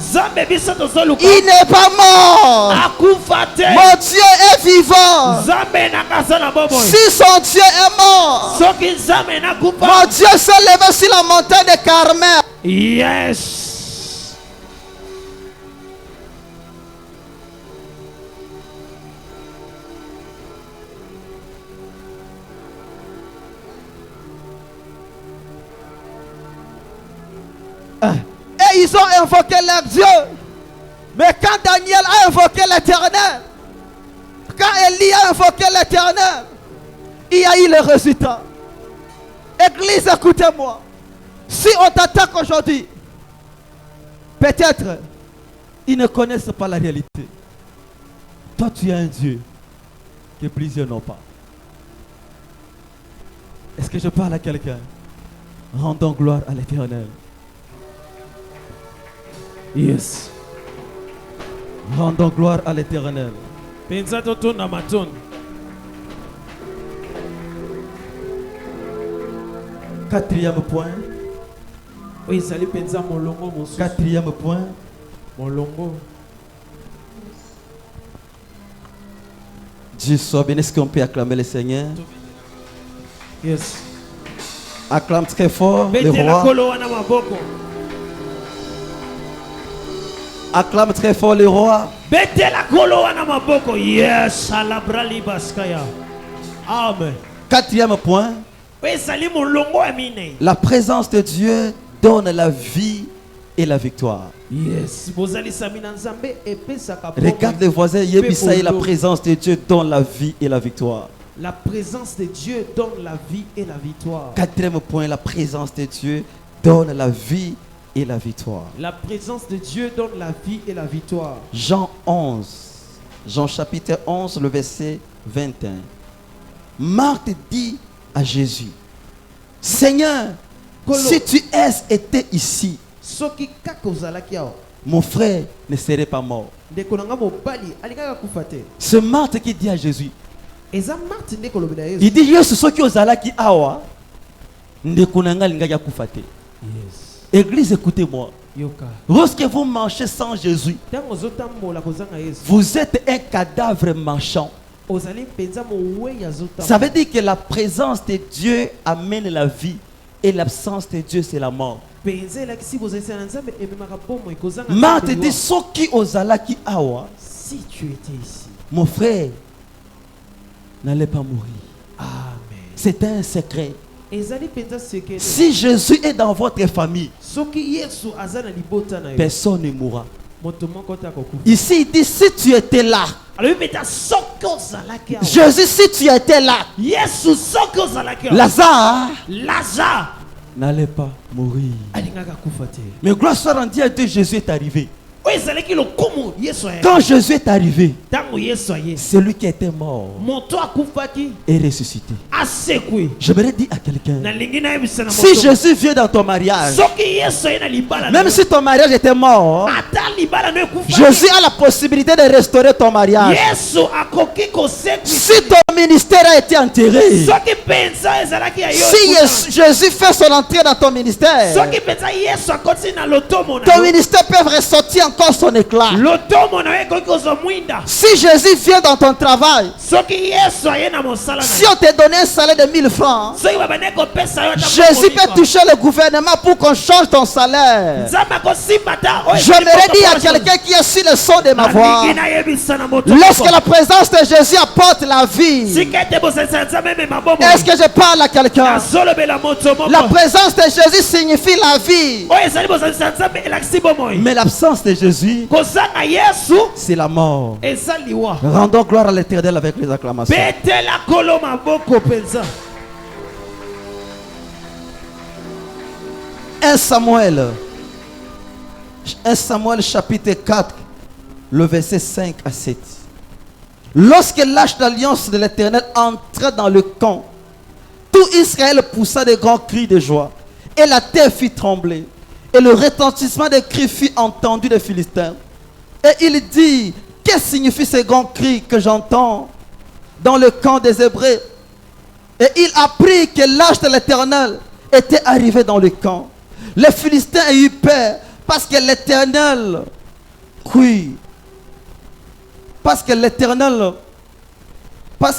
il n'est pas mort. Mon Dieu est vivant. Si son Dieu est mort, mon Dieu s'est levé sur la montagne de Carmel. Yes. Et ils ont invoqué leur Dieu. Mais quand Daniel a invoqué l'Éternel, quand Élie a invoqué l'Éternel, il y a eu le résultat. Église, écoutez-moi. Si on t'attaque aujourd'hui, peut-être ils ne connaissent pas la réalité. Toi, tu as un Dieu que plusieurs n'ont pas. Est-ce que je parle à quelqu'un? Rendons gloire à l'Éternel. Yes. Rendons gloire à l'Éternel. Quatrième point. oyo ezali mpenza molongo mosusu. Quatrième point. Molongo. Dieu soit béni. Est-ce qu'on peut acclamer le Seigneur? Yes. Acclame très fort le Betela roi. kolo wana maboko. Acclame très fort le roi. Betela kolo wana maboko. Yes, alabra libaskaya. Amen. Quatrième point. Oyo ezali molongo ya minei. La présence de Dieu donne la vie et la victoire. Yes, bozalisami na Nzambe epesaka bomoi. Regarde les voisins. Yebisa, la présence de Dieu donne la vie et la victoire. La présence de Dieu donne la vie et la victoire. Quatrième point. La présence de Dieu donne la vie et la victoire. La présence de Dieu donne la vie et la victoire. Jean 11. Jean chapitre 11, le verset 21. Marthe dit à Jésus, Seigneur, si tu étais ici, Soki kaka ozalaki awa. mon frère ne serait pas mort. Ndeko na nga mobali alingaka kufa te. C'est Marthe qui dit à Jésus. Eza Marthe nde kolobela Yesu. Il dit Yesu soki ozalaki awa ndeko na nga alingaki akufa te. Yes. Église, écoutez-moi. Yoka. Lorsque vous marchez sans Jésus, Tango zotambola kozanga Yesu. vous êtes un cadavre marchand. Ozali mpenza moweya zotambola. Ça veut dire que la présence de Dieu amène la vie et l'absence de Dieu c'est la mort. Penza elakisi bozalisa na Nzambe ememaka bomoi kozanga. Marthe dit soki ozalaki awa, si tu étais ici. mon frère n'allait pas mourir. Amen. C'est un secret. Ezali penza sekele. Si Jésus est dans votre famille, Soki Yesu azana libota na yo. personne ne mourra. Moto moko ta kokufa. Ici il dit si tu étais là, Alors beta soki ozalaki awa. Jésus si tu étais là, Yesu soki ozalaki awa. Lazare Lazare n'allait pas mourir. alingaka kufa te. Mais gloire soit rendue à Dieu, Jésus est arrivé. Oyo ezalaki lokumu Yesu aye. Quand Jésus est arrivé, Tango Yesu aye. celui qui était mort Moto akufaki est ressuscité. asekwe. J'aimerais dire à quelqu'un, Nalingi nayebisa na si moto. Jésus vient dans ton mariage, Soki Yesu aye na libala. même si ton mariage était mort, ata libala no ekufa. Jésus a la possibilité de restaurer ton mariage. Yesu akoki kosekwi. Si ton ministère a été enterré, Soki penza ezalaki ya yo. si Jésus fait son entrée dans ton ministère, Soki penza Yesu akoti na lotomo na ton yo. ministère peut ressortir encore son éclat. Lotomo na yo ekoki kozomwinda. Si Jésus vient dans ton travail, Soki Yesu aye na mosala na si yo. on te donnait un salaire de 1000 francs, Soki babane kopesa yo ata Jésus moko peut toucher le gouvernement pour qu'on change ton salaire. Nzambe akosimba ta oyo. J'aimerais dire à quelqu'un qui est sur le son de ma voix, Nalingi nayebisa na moto. lorsque la présence de Jésus apporte la vie, Sika ete bosalisa Nzambe emema bomoi. est-ce que je parle à quelqu'un? Nazolobela moto moko. La présence de Jésus signifie la vie. Oyo ezali bosalisa Nzambe elakisi bomoi. Mais l'absence de Jésus, Kozanga Yesu c'est la mort. eza liwa. Rendons gloire à l'Éternel avec les acclamations. Betela kolo maboko penza. 1 Samuel chapitre 4, le verset 5 à 7. Lorsque l'arche d'alliance de l'Éternel entra dans le camp, tout Israël poussa de grands cris de joie, et la terre fit trembler, et le retentissement des cris fut entendu des Philistins. Et il dit, que signifient ces grands cris que j'entends dans le camp des Hébreux? Et il apprit que l'arche de l'Éternel était arrivée dans le camp. Les Philistins eurent peur parce que l'Éternel crut. Parce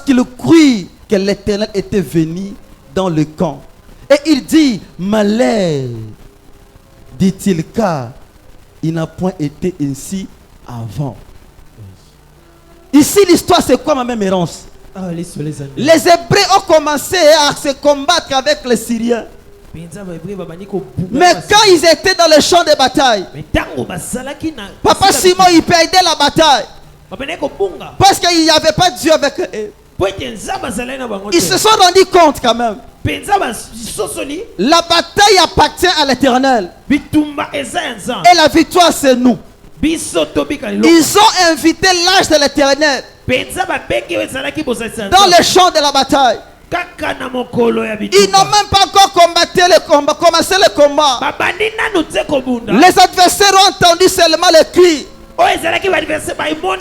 qu'il crut que l'Éternel était venu dans le camp. Et il dit, malheur, dit-il, car il n'a point été ainsi avant. Ici, l'histoire, c'est quoi, ma même errance? Les Hébreux ont commencé à se combattre avec les Syriens. Mais quand ils étaient dans le champ de bataille, Papa Simon, il perdait la bataille. Parce qu'il n'y avait pas Dieu avec eux. Ils se sont rendus compte quand même. La bataille appartient à l'Éternel. Et la victoire, c'est nous. Ils ont invité l'arche de l'Éternel dans le champ de la bataille. Ils n'ont même pas encore commencé le combat. Les adversaires ont entendu seulement le cri.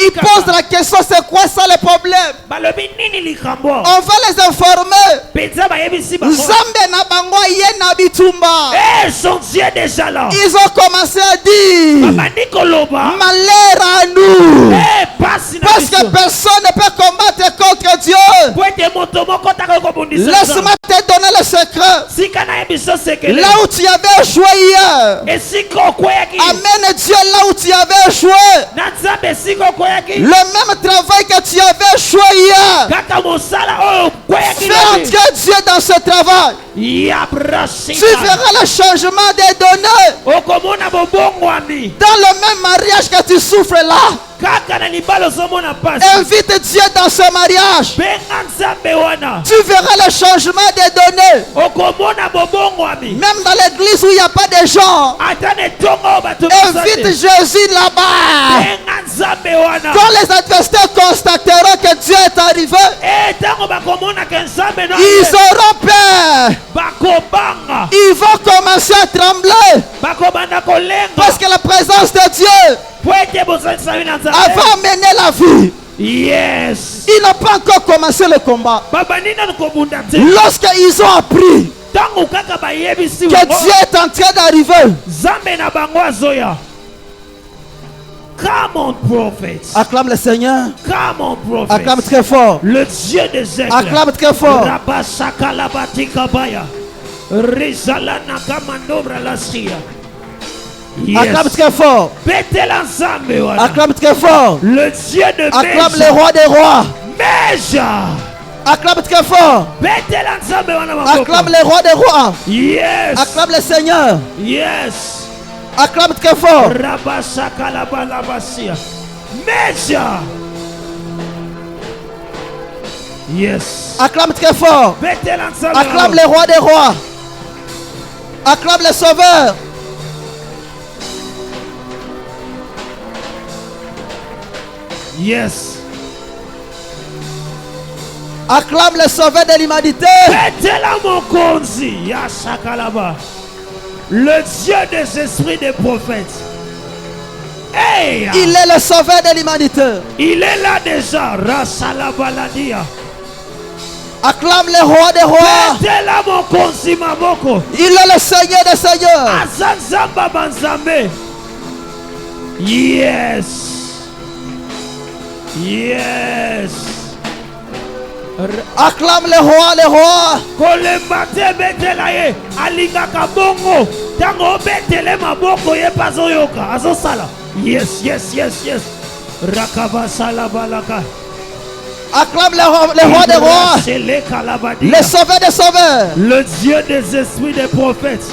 Ils posent la question, c'est quoi ça le problème? On va les informer. Nzambe na bango ye na bitumba. Son Dieu est déjà là. Ils ont commencé à dire malheur à nous. Parce que personne ne peut combattre contre Dieu. Laisse-moi te donner le secret. Là où tu avais échoué hier, amène Dieu là où tu avais échoué. Le même travail que tu avais échoué hier, fais entrer Dieu dans ce travail. Tu verras le changement des données. Dans le même mariage que tu souffres là, invite Dieu dans ce mariage. Tu verras le changement des données. Même dans l'église où il n'y a pas de gens, invite Jésus là-bas. Quand les adversaires constateront que Dieu est arrivé, ils auront peur. Ils vont commencer à trembler. Parce que la présence de Dieu va amener la vie. Yes. Ils n'ont pas encore commencé le combat. Lorsqu'ils ont appris que Dieu est en train d'arriver, come on, prophets. Acclame le Seigneur. Come on, prophets. Acclame très fort. Le Dieu des aigles. Acclame très fort. Yes. Acclame très fort. Acclame très fort. Le Dieu de acclame le roi des rois. Meja. Acclame très fort. Acclame le roi des rois. Yes. Acclame le Seigneur. Yes. Acclame très fort. Meja. Yes. Acclame très fort. Acclame le roi des rois. Acclame le sauveur. Yes. Acclame le sauveur de l'humanité. Le Dieu des esprits des prophètes. Hey. Il est le sauveur de l'humanité. Il est là déjà. Acclame le roi des rois. Il est le Seigneur des seigneurs. Yes. Yes. Acclame le roi, le roi. Yes, yes, yes, yes. Acclame le roi des rois. Le sauveur des sauveurs. Le Dieu des esprits des prophètes.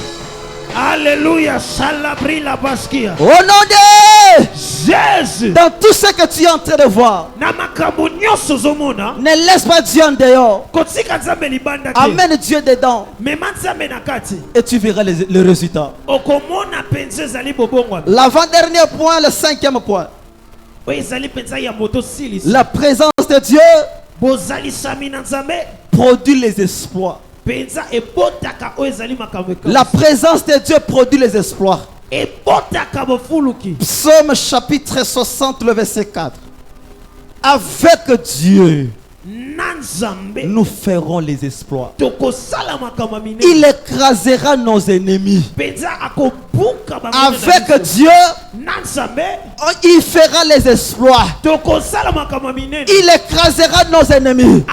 Alléluia. Au nom de Jésus. Dans tout ce que tu es en train de voir, ne laisse pas Dieu en dehors. Amène Dieu dedans. Et tu verras le résultat. L'avant-dernier point, le 5e point. La présence de Dieu produit les exploits. La présence de Dieu produit les exploits. Psaume chapitre 60, le verset 4. Avec Dieu, nous ferons les exploits. Il écrasera nos ennemis. Avec Dieu, il fera les exploits. Il écrasera nos ennemis.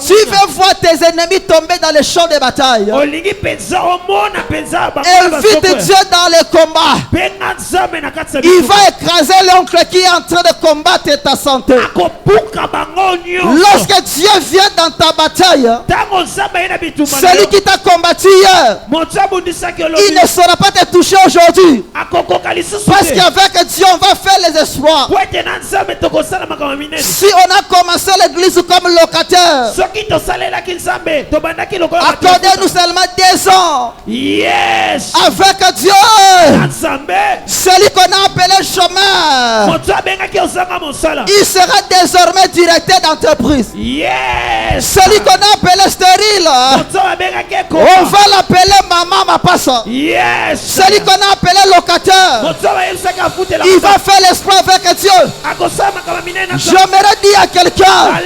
Tu veux voir tes ennemis tomber dans les champs de bataille. Invite Dieu dans les combats. Il va écraser l'oncle qui est en train de combattre ta santé. Lorsque Dieu vient dans ta bataille, celui qui t'a combattu hier, il ne saura pas te toucher aujourd'hui. Parce qu'avec Dieu, on va faire les exploits. Si on a commencé l'église comme locataire, accordez-nous seulement 2 ans. Yes. Avec Dieu, celui qu'on a appelé chemin, il sera désormais directeur d'entreprise. Yes. Celui qu'on a appelé stérile, on va l'appeler maman Mapassa. Yes. Celui qu'on a appelé locataire. Il va faire l'espoir avec Dieu. J'aimerais dire à quelqu'un,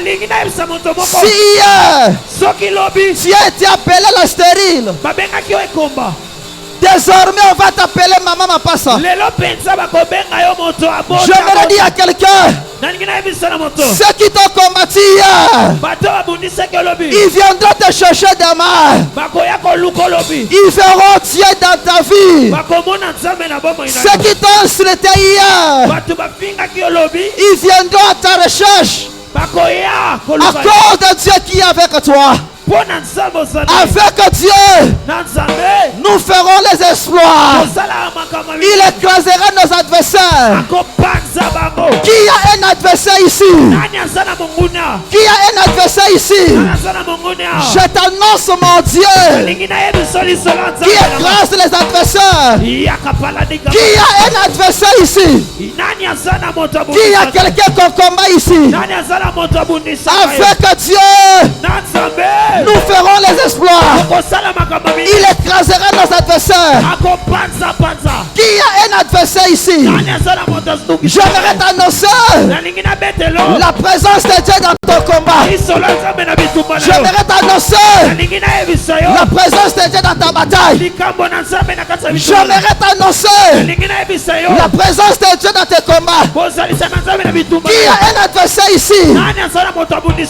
si hier tu as été appelé la stérile, désormais on va t'appeler maman Mapassa. J'aimerais dire à quelqu'un, ceux qui t'ont combattu hier, ils viendront te chercher demain. Ils verront Dieu dans ta vie. Ceux qui t'ont insulté hier, ils viendront à ta recherche. À cause de Dieu qui est avec toi. Avec Dieu, nous ferons les exploits. Il écrasera nos adversaires. Qui a un adversaire ici? Qui a un adversaire ici? Je t'annonce mon Dieu qui écrase les adversaires. Qui a un adversaire ici? Qui a quelqu'un qu'on combat ici? Avec Dieu, nous ferons les exploits. Il écrasera nos adversaires. Qui a un adversaire ici? J'aimerais t'annoncer la présence de Dieu dans ton combat. J'aimerais t'annoncer la présence de Dieu dans ta bataille. J'aimerais t'annoncer la présence de Dieu dans tes combats. Qui a un adversaire ici?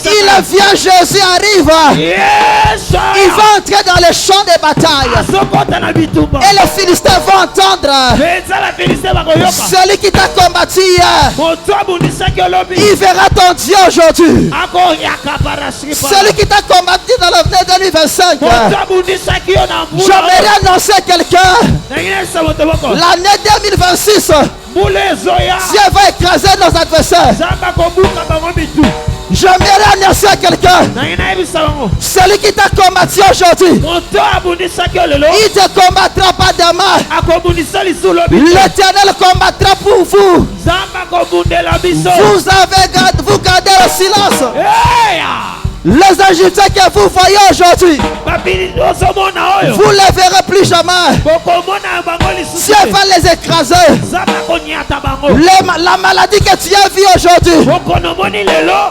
Il vient, Jésus arrive. Il va entrer dans les champs de bataille. Et les Philistins vont entendre. Celui qui t'a combattu hier, il verra ton Dieu aujourd'hui. Celui qui t'a combattu dans l'avenir 2025. J'aimerais annoncer à quelqu'un, l'année 2026, Dieu va écraser nos adversaires. J'aimerais annoncer à quelqu'un, celui qui t'a combattu aujourd'hui, il ne combattra pas demain. L'Éternel combattra pour vous. Vous gardez le silence. Les Égyptiens que vous voyez aujourd'hui, vous ne les verrez plus jamais. Dieu va les écraser. La maladie que tu as vue aujourd'hui,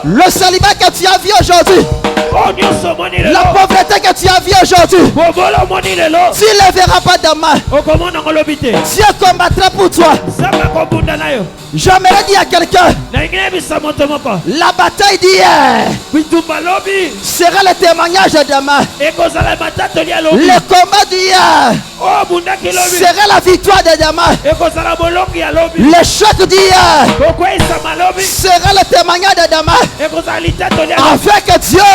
le célibat que tu as vu aujourd'hui, la pauvreté que tu as vue aujourd'hui, tu ne les verras pas demain. Dieu combattra pour toi. J'aimerais dire à quelqu'un, la bataille d'hier sera le témoignage de demain. Le combat d'hier sera la victoire de demain. L'échec d'hier sera le témoignage de demain. Avec Dieu,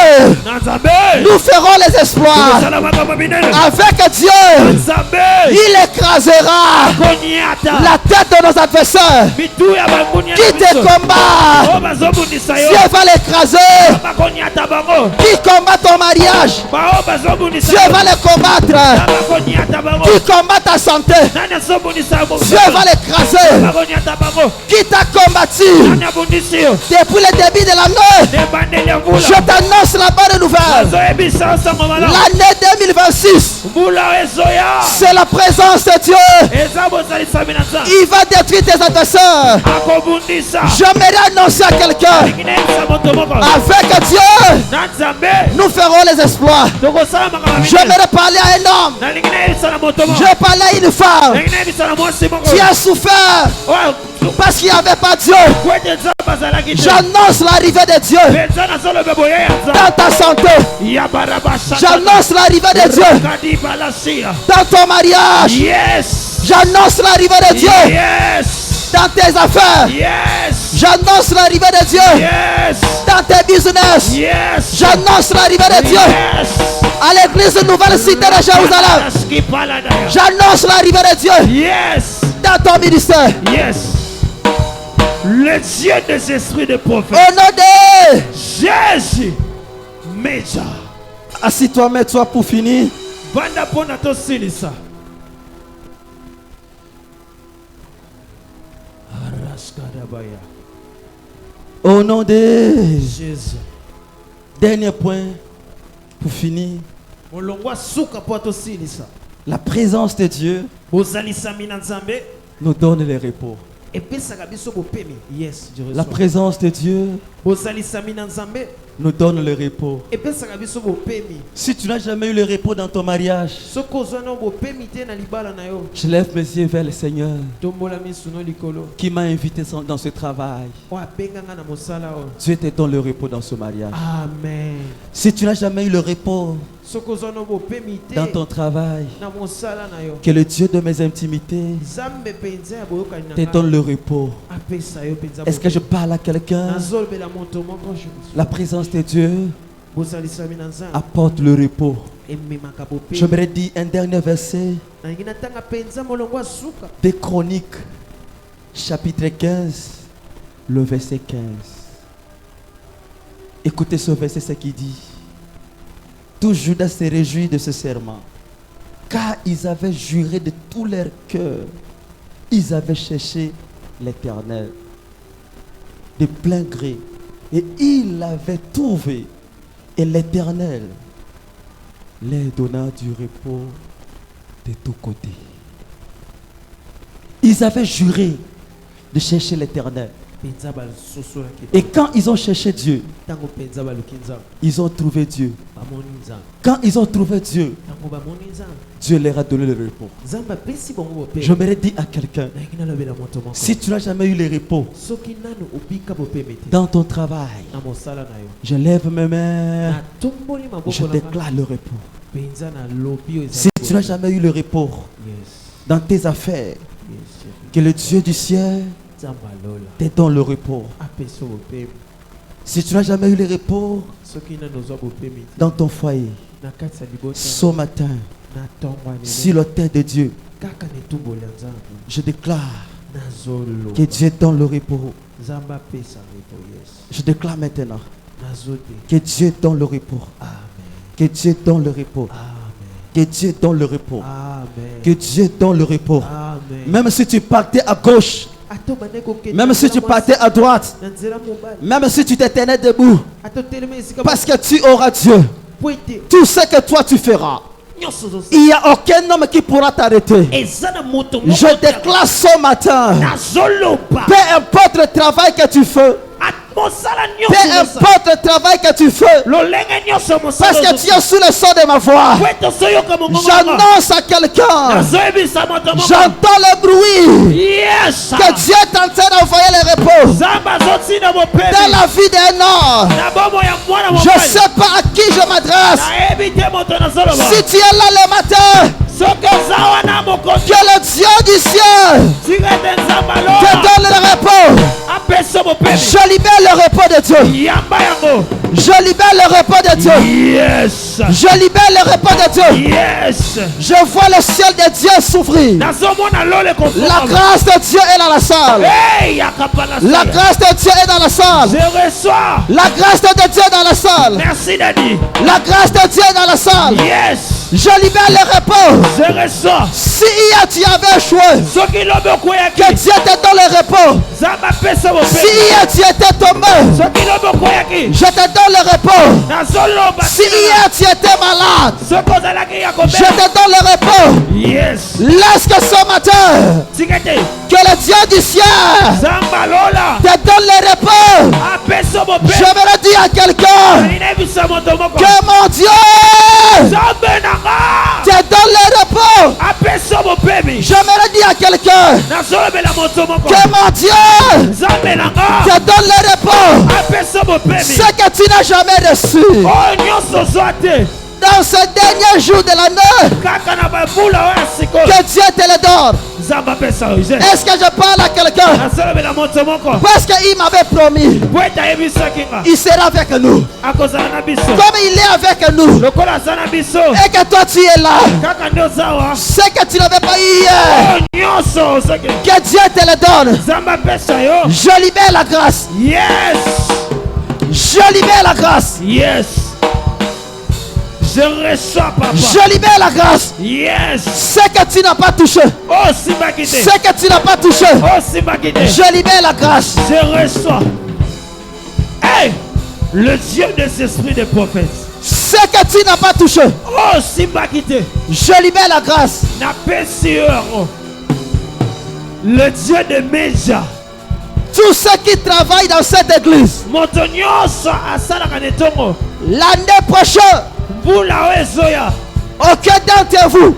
nous ferons les exploits. Avec Dieu, il écrasera la tête de nos adversaires. Qui te combat, Dieu va l'écraser. Qui combat ton mariage, Dieu va le combattre. Qui combat ta santé, Dieu va l'écraser. Qui t'a combattu depuis le début de l'année, je t'annonce la bonne nouvelle. L'année 2026, c'est la présence de Dieu. Il va détruire tes adversaires. J'aimerais annoncer à quelqu'un, avec Dieu, nous ferons les exploits. J'aimerais parler à un homme, je vais parler à une femme qui a souffert parce qu'il n'y avait pas Dieu. J'annonce l'arrivée de Dieu dans ta santé. J'annonce l'arrivée de Dieu dans ton mariage. J'annonce l'arrivée de Dieu dans tes affaires. J'annonce l'arrivée de Dieu dans tes business. J'annonce l'arrivée de Dieu à l'église Nouvelle Cité de Jérusalem. J'annonce l'arrivée de Dieu dans ton ministère. Le Dieu des esprits de prophète. Au nom de Jésus. Méja. Assis-toi, mets-toi pour finir. Vanda ponato silisa. Au nom de Jésus. Dernier point pour finir. Molongwa suka poto silisa. La présence de Dieu bozalisami na Nzambe nous donne le repos. epesaka biso bopemi. Yes, je La reçois. présence de Dieu bozalisami na Nzambe nous donne le repos. epesaka biso bopemi. Si tu n'as jamais eu le repos dans ton mariage, soki ozwa na bopemi te na libala na yo, je lève mes yeux vers le Seigneur tombola miso no likolo qui m'a invité dans ce travail. oyo abenganga na mosala oyo. Dieu te donne le repos dans ce mariage. Amen. Si tu n'as jamais eu le repos soki ozwa na bopemi te dans ton travail, na mosala na yo, que le Dieu de mes intimités Nzambe mpenza ya boyokani na te ngai donne le repos. apesa yo mpenza Est-ce que je parle à quelqu'un? nazolobela moto moko La présence de Dieu bozalisami na Nzambe apporte le repos. ememaka bopemi. J'aimerais dire un dernier verset nalingi natanga mpenza molongo ya suka des Chroniques, chapitre 15, le verset 15. Écoutez ce verset, ce qu'il dit. Tout Judas se réjouit de ce serment, car ils avaient juré de tout leur cœur. Ils avaient cherché l'Éternel de plein gré, et ils l'avaient trouvé. Et l'Éternel leur donna du repos de tous côtés. Ils avaient juré de chercher l'Éternel. mpenza basosolaki Et quand ils ont cherché Dieu, ntango mpenza baluki Nzambe ils ont trouvé Dieu. bamoni Nzambe. Quand ils ont trouvé Dieu, ntango bamoni Nzambe, Dieu leur a donné le repos. Nzambe apesi bango bopemi. J'aimerais dire à quelqu'un, nalingi nalobela moto moko si tu n'as jamais eu le repos soki nanu obika bopemi te dans ton travail, na mosala na yo, je lève mes mains, natomboli je maboko na ngai déclare le repos. mpenza nalobi oyo Si tu n'as jamais eu le repos yes, dans tes affaires, yes, chérie. que le Dieu du ciel Nzambe alola te donne le repos. apesa bopemi. Si tu n'as jamais eu le repos soki nanu ozwa bopemi te dans ton foyer, na kati ya libota ce matin, na ntongo ya sur lelo l'autel de Dieu, kaka netumboli ya Nzambe je déclare nazoloba que Dieu donne le repos. Nzambe apesa repo. Yes, Je déclare maintenant nazote. que Dieu donne le repos. Amen. Que Dieu donne le repos. Amen. Que Dieu donne le repos. Amen. Que Dieu donne le repos. Amen. Même si tu partais à gauche, Ato bande kokende même si tu partais à droite, na nzela mobali, même si tu te tenais debout, ato telema esika parce que tu auras Dieu, po ete tout ce que toi tu feras, nyonso ozosala il n'y a aucun homme qui pourra t'arrêter. eza na moto moko Je déclare ce matin, nazoloba peu importe le travail que tu fais, mosala peu nyonso importe le travail que tu fais, lolenge nyonso parce que tu es sous le son de ma voix, po ete osoyoka mongongo j'annonce à quelqu'un, nazoyebisa moto moko j'entends le bruit yes que Dieu est en train d'envoyer le repos Nzambe azotinda dans bopemi la vie d'un homme. na bomo ya mwana Je ne mobali. sais pas à qui je m'adresse. nayebi te moto nazoloba Si tu es là le matin, soki oza wana mokonzi que le Dieu du ciel tika ete Nzambe te aloba donne le repos. apesa bopemi Je libère le repos de Dieu. yamba yango Je libère le repos de Dieu. yes Je libère le repos de Dieu. yes Je vois le ciel de Dieu s'ouvrir. nazomona lole La kofungama grâce de Dieu est dans la salle. hey yakapana La grâce de Dieu est dans la salle. je reçois La grâce de Dieu est dans la salle. merci Daddy La grâce de Dieu est dans la salle. yes Je libère le repos. je reçois Si hier tu avais échoué, soki lobi okweyaki que Dieu te donne le repos. Nzambe apesa Si bopemi hier tu étais tombé, soki lobi okweyaki je te donne le repos. nazoloba Si hier tu étais malade, soki ozalaki ya je kobela te donne le repos. yes Laisse que ce matin, tika ete que le Dieu du ciel Nzambe alola te donne le repos. apesa bopemi J'aimerais dire à quelqu'un alinayebisa moto moko que mon Dieu Nzambe nanga te donne le repos. apesa bopemi J'aimerais dire à quelqu'un nazolobela moto moko que mon Dieu Nzambe nanga te donne le repos. apesa bopemi Ce que tu n'as jamais reçu oyo nyonso ozwa te dans ce dernier jour de l'année, kaka na babula oyo ya sikoyo que Dieu te le donne. Nzambe apesa oyo je Est-ce que je parle à quelqu'un? nazolobela moto moko Parce qu'il m'avait promis, po ete ayebisaki nga il sera avec nous. akozala na biso Comme il est avec nous, lokola aza na biso et que toi tu es là, kaka nde ozawa ce que tu n'avais pas eu hier, oyo nyonso ozaki que Dieu te le donne. Nzambe apesa yo Je libère la grâce. yes Je libère la grâce. yes je reçois papa Je libère la grâce. yes Ce que tu n'as pas touché, osimbaki te ce que tu n'as pas touché, osimbaki te je libère la grâce. je reçois hey le Dieu des esprits des prophètes Ce que tu n'as pas touché, Oh, simba kite. je libère la grâce. Na pesieur. Le Dieu de Meja. Tous ceux qui travaillent dans cette église, Moto nyonso asalaka netongo. l'année prochaine, Mbula ezoya. aucun d'entre vous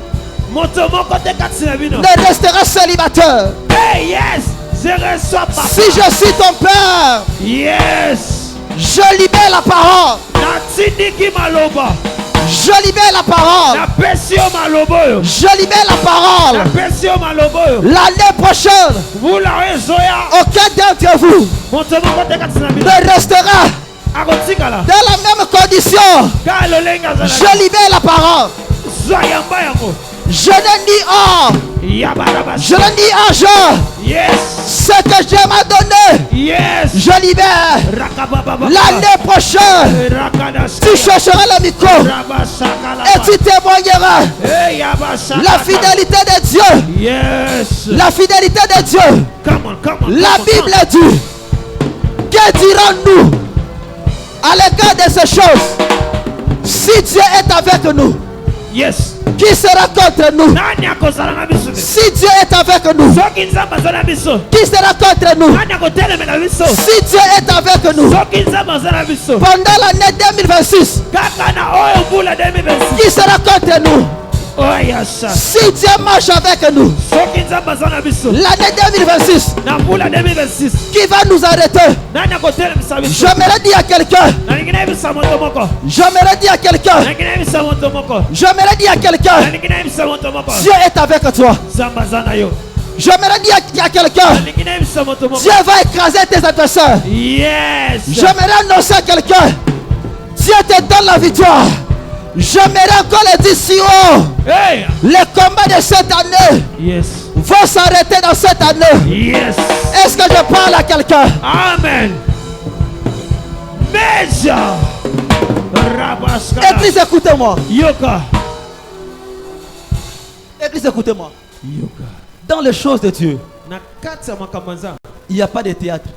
Moto moko te kati na bino. ne restera célibataire. Hey, yes. Je reçois papa. Si je suis ton père, Yes. je libère la parole. Natindiki maloba. Je libère la parole. Na pesio maloboyo. Je libère la Na parole. pesio maloboyo. L'année prochaine, Mbula ezoya. aucun d'entre vous Moto moko te kati na bino. ne restera Akotikala. dans la même condition. Ka lolenga zala. Je libère la parole. Zoyamba yango. Je ne nie or. Yabaraba. Je ne nie argent. Yes. Ce que Dieu m'a donné, Yes. je libère. Rakababa. L'année prochaine, Rakadas. tu chercheras le micro et tu témoigneras Hey, Yabasha. la fidélité de Dieu. Yes. La fidélité de Dieu. Come on, come on. La come on, Bible dit, que dirons-nous à l'égard de ces choses? Si Dieu est avec nous, Yes. qui sera contre nous? Nani akozala na biso? Si Dieu est avec nous, Soki nzambe aza na biso. qui sera contre nous? Nani akotelemela biso? Si Dieu est avec nous, Soki nzambe aza na biso. pendant l'année 2026, Kaka na oyo mbula 2026. qui sera contre nous? Oya sha. Si Dieu marche avec nous, Soki nzambe aza na biso. l'année 2026, Na mbula 2026. qui va nous arrêter? Nani akotelemisa biso? J'aimerais dire à quelqu'un, Nalingi nayebisa moto moko. j'aimerais dire à quelqu'un, Nalingi nayebisa moto moko. j'aimerais dire à quelqu'un, Nalingi nayebisa moto moko. Dieu est avec toi. Nzambe aza na yo. J'aimerais dire à quelqu'un, Nalingi nayebisa moto moko. Dieu va écraser tes adversaires. Yes. J'aimerais annoncer à quelqu'un, Dieu te donne la victoire. J'aimerais encore le dire si haut, Hey. les combats de cette année Yes. vont s'arrêter dans cette année. Yes. Est-ce que je parle à quelqu'un? Amen. Meja. Rabaskala. Église, écoutez-moi. Yoka. Église, écoutez-moi. Yoka. Dans les choses de Dieu, Na kati ya makambanza. il n'y a pas de théâtre.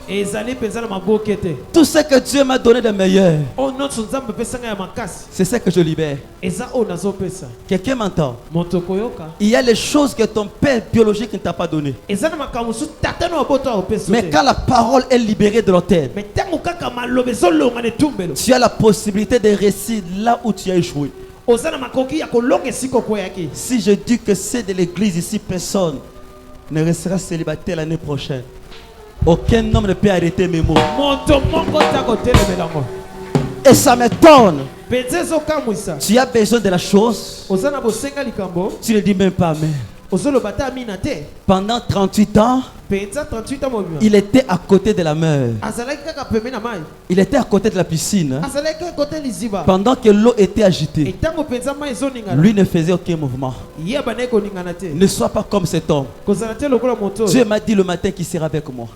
Ezali penza na mabokete. Tout ce que Dieu m'a donné de meilleur, O notre nzambe pesanga ya makasi. c'est ce que je libère. Eza o nazo pesa. Quelqu'un m'entend? Moto koyoka. Il y a les choses que ton père biologique ne t'a pas données. Eza na makambo su tatano aboto o pesa. Mais quand la parole est libérée de l'autel, Mais tango kaka malobe zolonga ne tumbelo. tu as la possibilité de réussir là où tu as échoué. Ozana makoki ya kolonga siko koyaki. Si je dis que c'est de l'église ici, personne ne restera célibataire l'année prochaine. Aucun homme ne peut arrêter mes mots. Moto moko tako telemelango. Et ça m'étonne. Penzezo kamwisa. Tu as besoin de la chose, Ozana bosenga likambo. tu ne dis même pas amen. Ozolo bata amina te. Pendant 38 ans, Penza 38 ans mobima. il était à côté de la mer. Azalaki kaka pembeni na mai. Il était à côté de la piscine. Azalaki kaka kote liziba. Pendant que l'eau était agitée, Etango penza mai ezoningana. lui ne faisait aucun mouvement. Ye bana ekoningana te. Ne sois pas comme cet homme. Kozala te lokola moto. Dieu m'a dit le matin qu'il sera avec moi.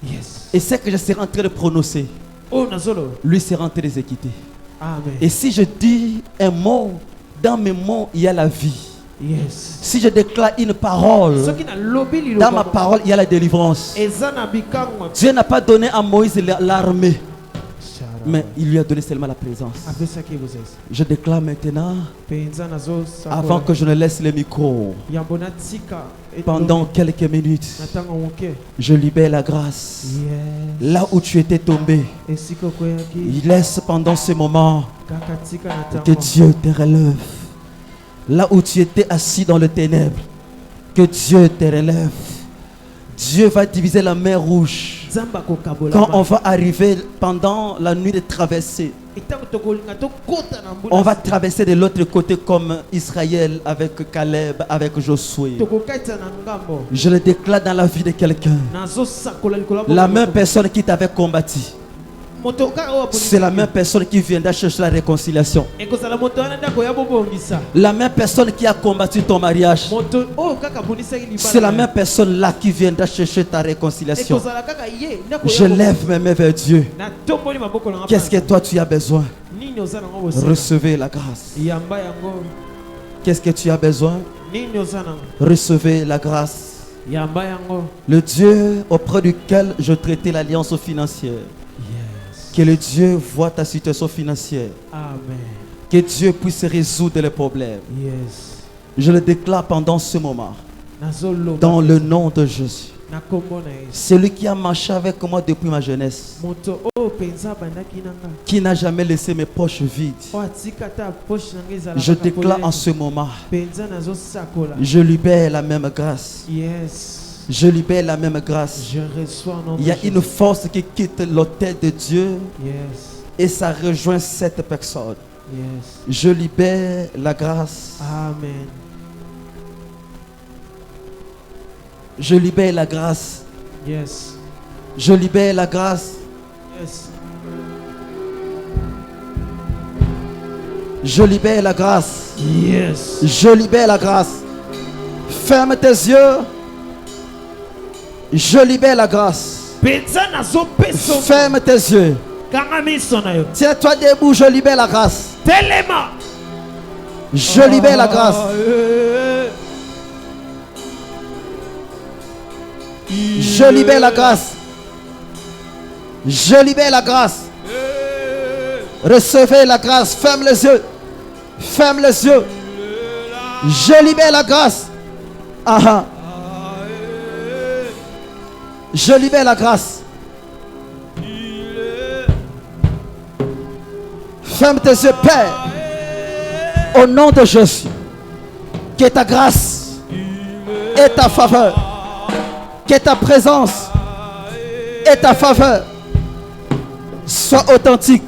Yes. Et ce que je serai en train de prononcer, Oh nazolo. lui sera en train d'exécuter. Amen. Et si je dis un mot, dans mes mots, il y a la vie. Yes. Si je déclare une parole, Soki na lobi li dans ma parole, il y a la délivrance. Eza na bikango. Dieu n'a pas donné à Moïse l'armée, mais il lui a donné seulement la présence. Apesaki bozesi. Je déclare maintenant, Penza nazo sakola. avant que je ne laisse le micro, Yambo na tika. pendant quelques minutes, Natango moke. je libère la grâce. Yes. Là où tu étais tombé, Esiko koyaki. il laisse pendant ce moment Kaka tika na que tango. Dieu te relève. Là où tu étais assis dans le ténèbre, que Dieu te relève. Dieu va diviser la mer rouge. Zamba ko kabola. Quand on va arriver pendant la nuit de traversée, Etango tokolinga to kota na mbula. on va traverser de l'autre côté comme Israël avec Caleb, avec Josué. Tokokaita na ngambo. Je le déclare dans la vie de quelqu'un. Nazo sakola likola. La même personne qui t'avait combattu, Motoka o aponi. c'est la même personne qui viendra chercher la réconciliation. Ekozala moto wana ndako ya bobongisa. La même personne qui a combattu ton mariage, Moto o kaka bonisaki libala. c'est la même personne là qui viendra chercher ta réconciliation. Ekozala kaka ye ndako ya. Je lève mes mains vers Dieu. Na tomboli maboko na. Qu'est-ce que toi tu as besoin? Nini ozana ngo bosi. Recevez la grâce. Yamba yango. Qu'est-ce que tu as besoin? Nini ozana. Recevez la grâce. Yamba yango. Le Dieu auprès duquel je traitais l'alliance financière. Yes. Que le Dieu voit ta situation financière. Amen. Que Dieu puisse résoudre les problèmes. Yes. Je le déclare pendant ce moment. Nazoloba. Dans le nom de Jésus. Na kombo na Yesu. Celui qui a marché avec moi depuis ma jeunesse. Moto o penza bandaki nanga. Qui n'a jamais laissé mes poches vides. O atikata poche nanga ezala. Je déclare en ce moment. Penza nazo sakola. Je libère la même grâce. Yes. Je libère la même grâce. Je reçois en nom de Il y a Jésus. une force qui quitte l'autel de Dieu Yes. et ça rejoint cette personne. Yes. Je libère la grâce. Amen. Je libère la grâce. Yes. Je libère la grâce. Yes. Je libère la grâce. Yes. Je libère la grâce. Ferme tes yeux. Je libère la grâce. Penza nazo peso. Ferme tes yeux. Kanga miso na yo. Tiens-toi debout, je libère la grâce. Telema. Je libère la grâce. Je libère la grâce. Je libère la grâce. Recevez la grâce. Ferme les yeux. Ferme les yeux. Je libère la grâce. Ah. Je libère la grâce. Ferme tes yeux, Père. Au nom de Jésus. Que ta grâce et ta faveur. Que ta présence et ta faveur soient authentiques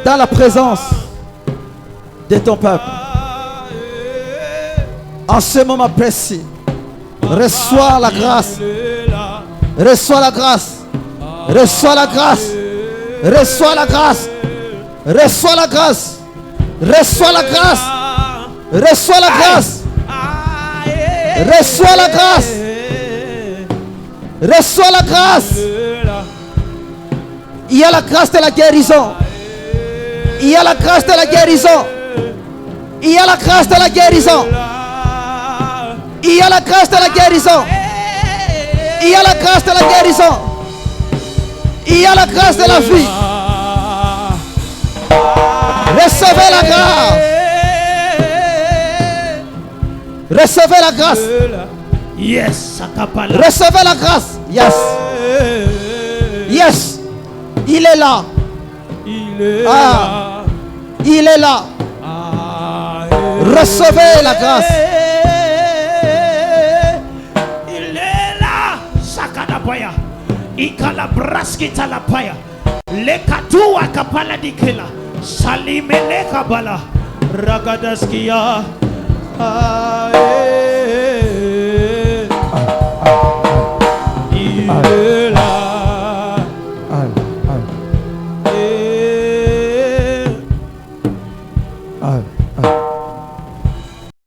dans la présence de ton peuple. En ce moment précis, reçois la grâce. Reçois la grâce. Reçois la grâce. Reçois la grâce. Reçois la grâce. Reçois la grâce. Reçois la grâce. Reçois la grâce. Reçois la grâce. Il y a la grâce de la guérison. Il y a la grâce de la guérison. Il y a la grâce de la guérison. Il y a la grâce de la guérison. Il y a la grâce de la guérison. Il y a la grâce de la vie. Recevez la grâce. Recevez la grâce. Yes. Recevez la grâce. Yes. Yes. Il est là. Ah. Il est là. Recevez la grâce. Il est là. Sakadapaya. Ikala braski talapaya. Lekatua kapala dikela. Salimele kabala. Ragadaskia.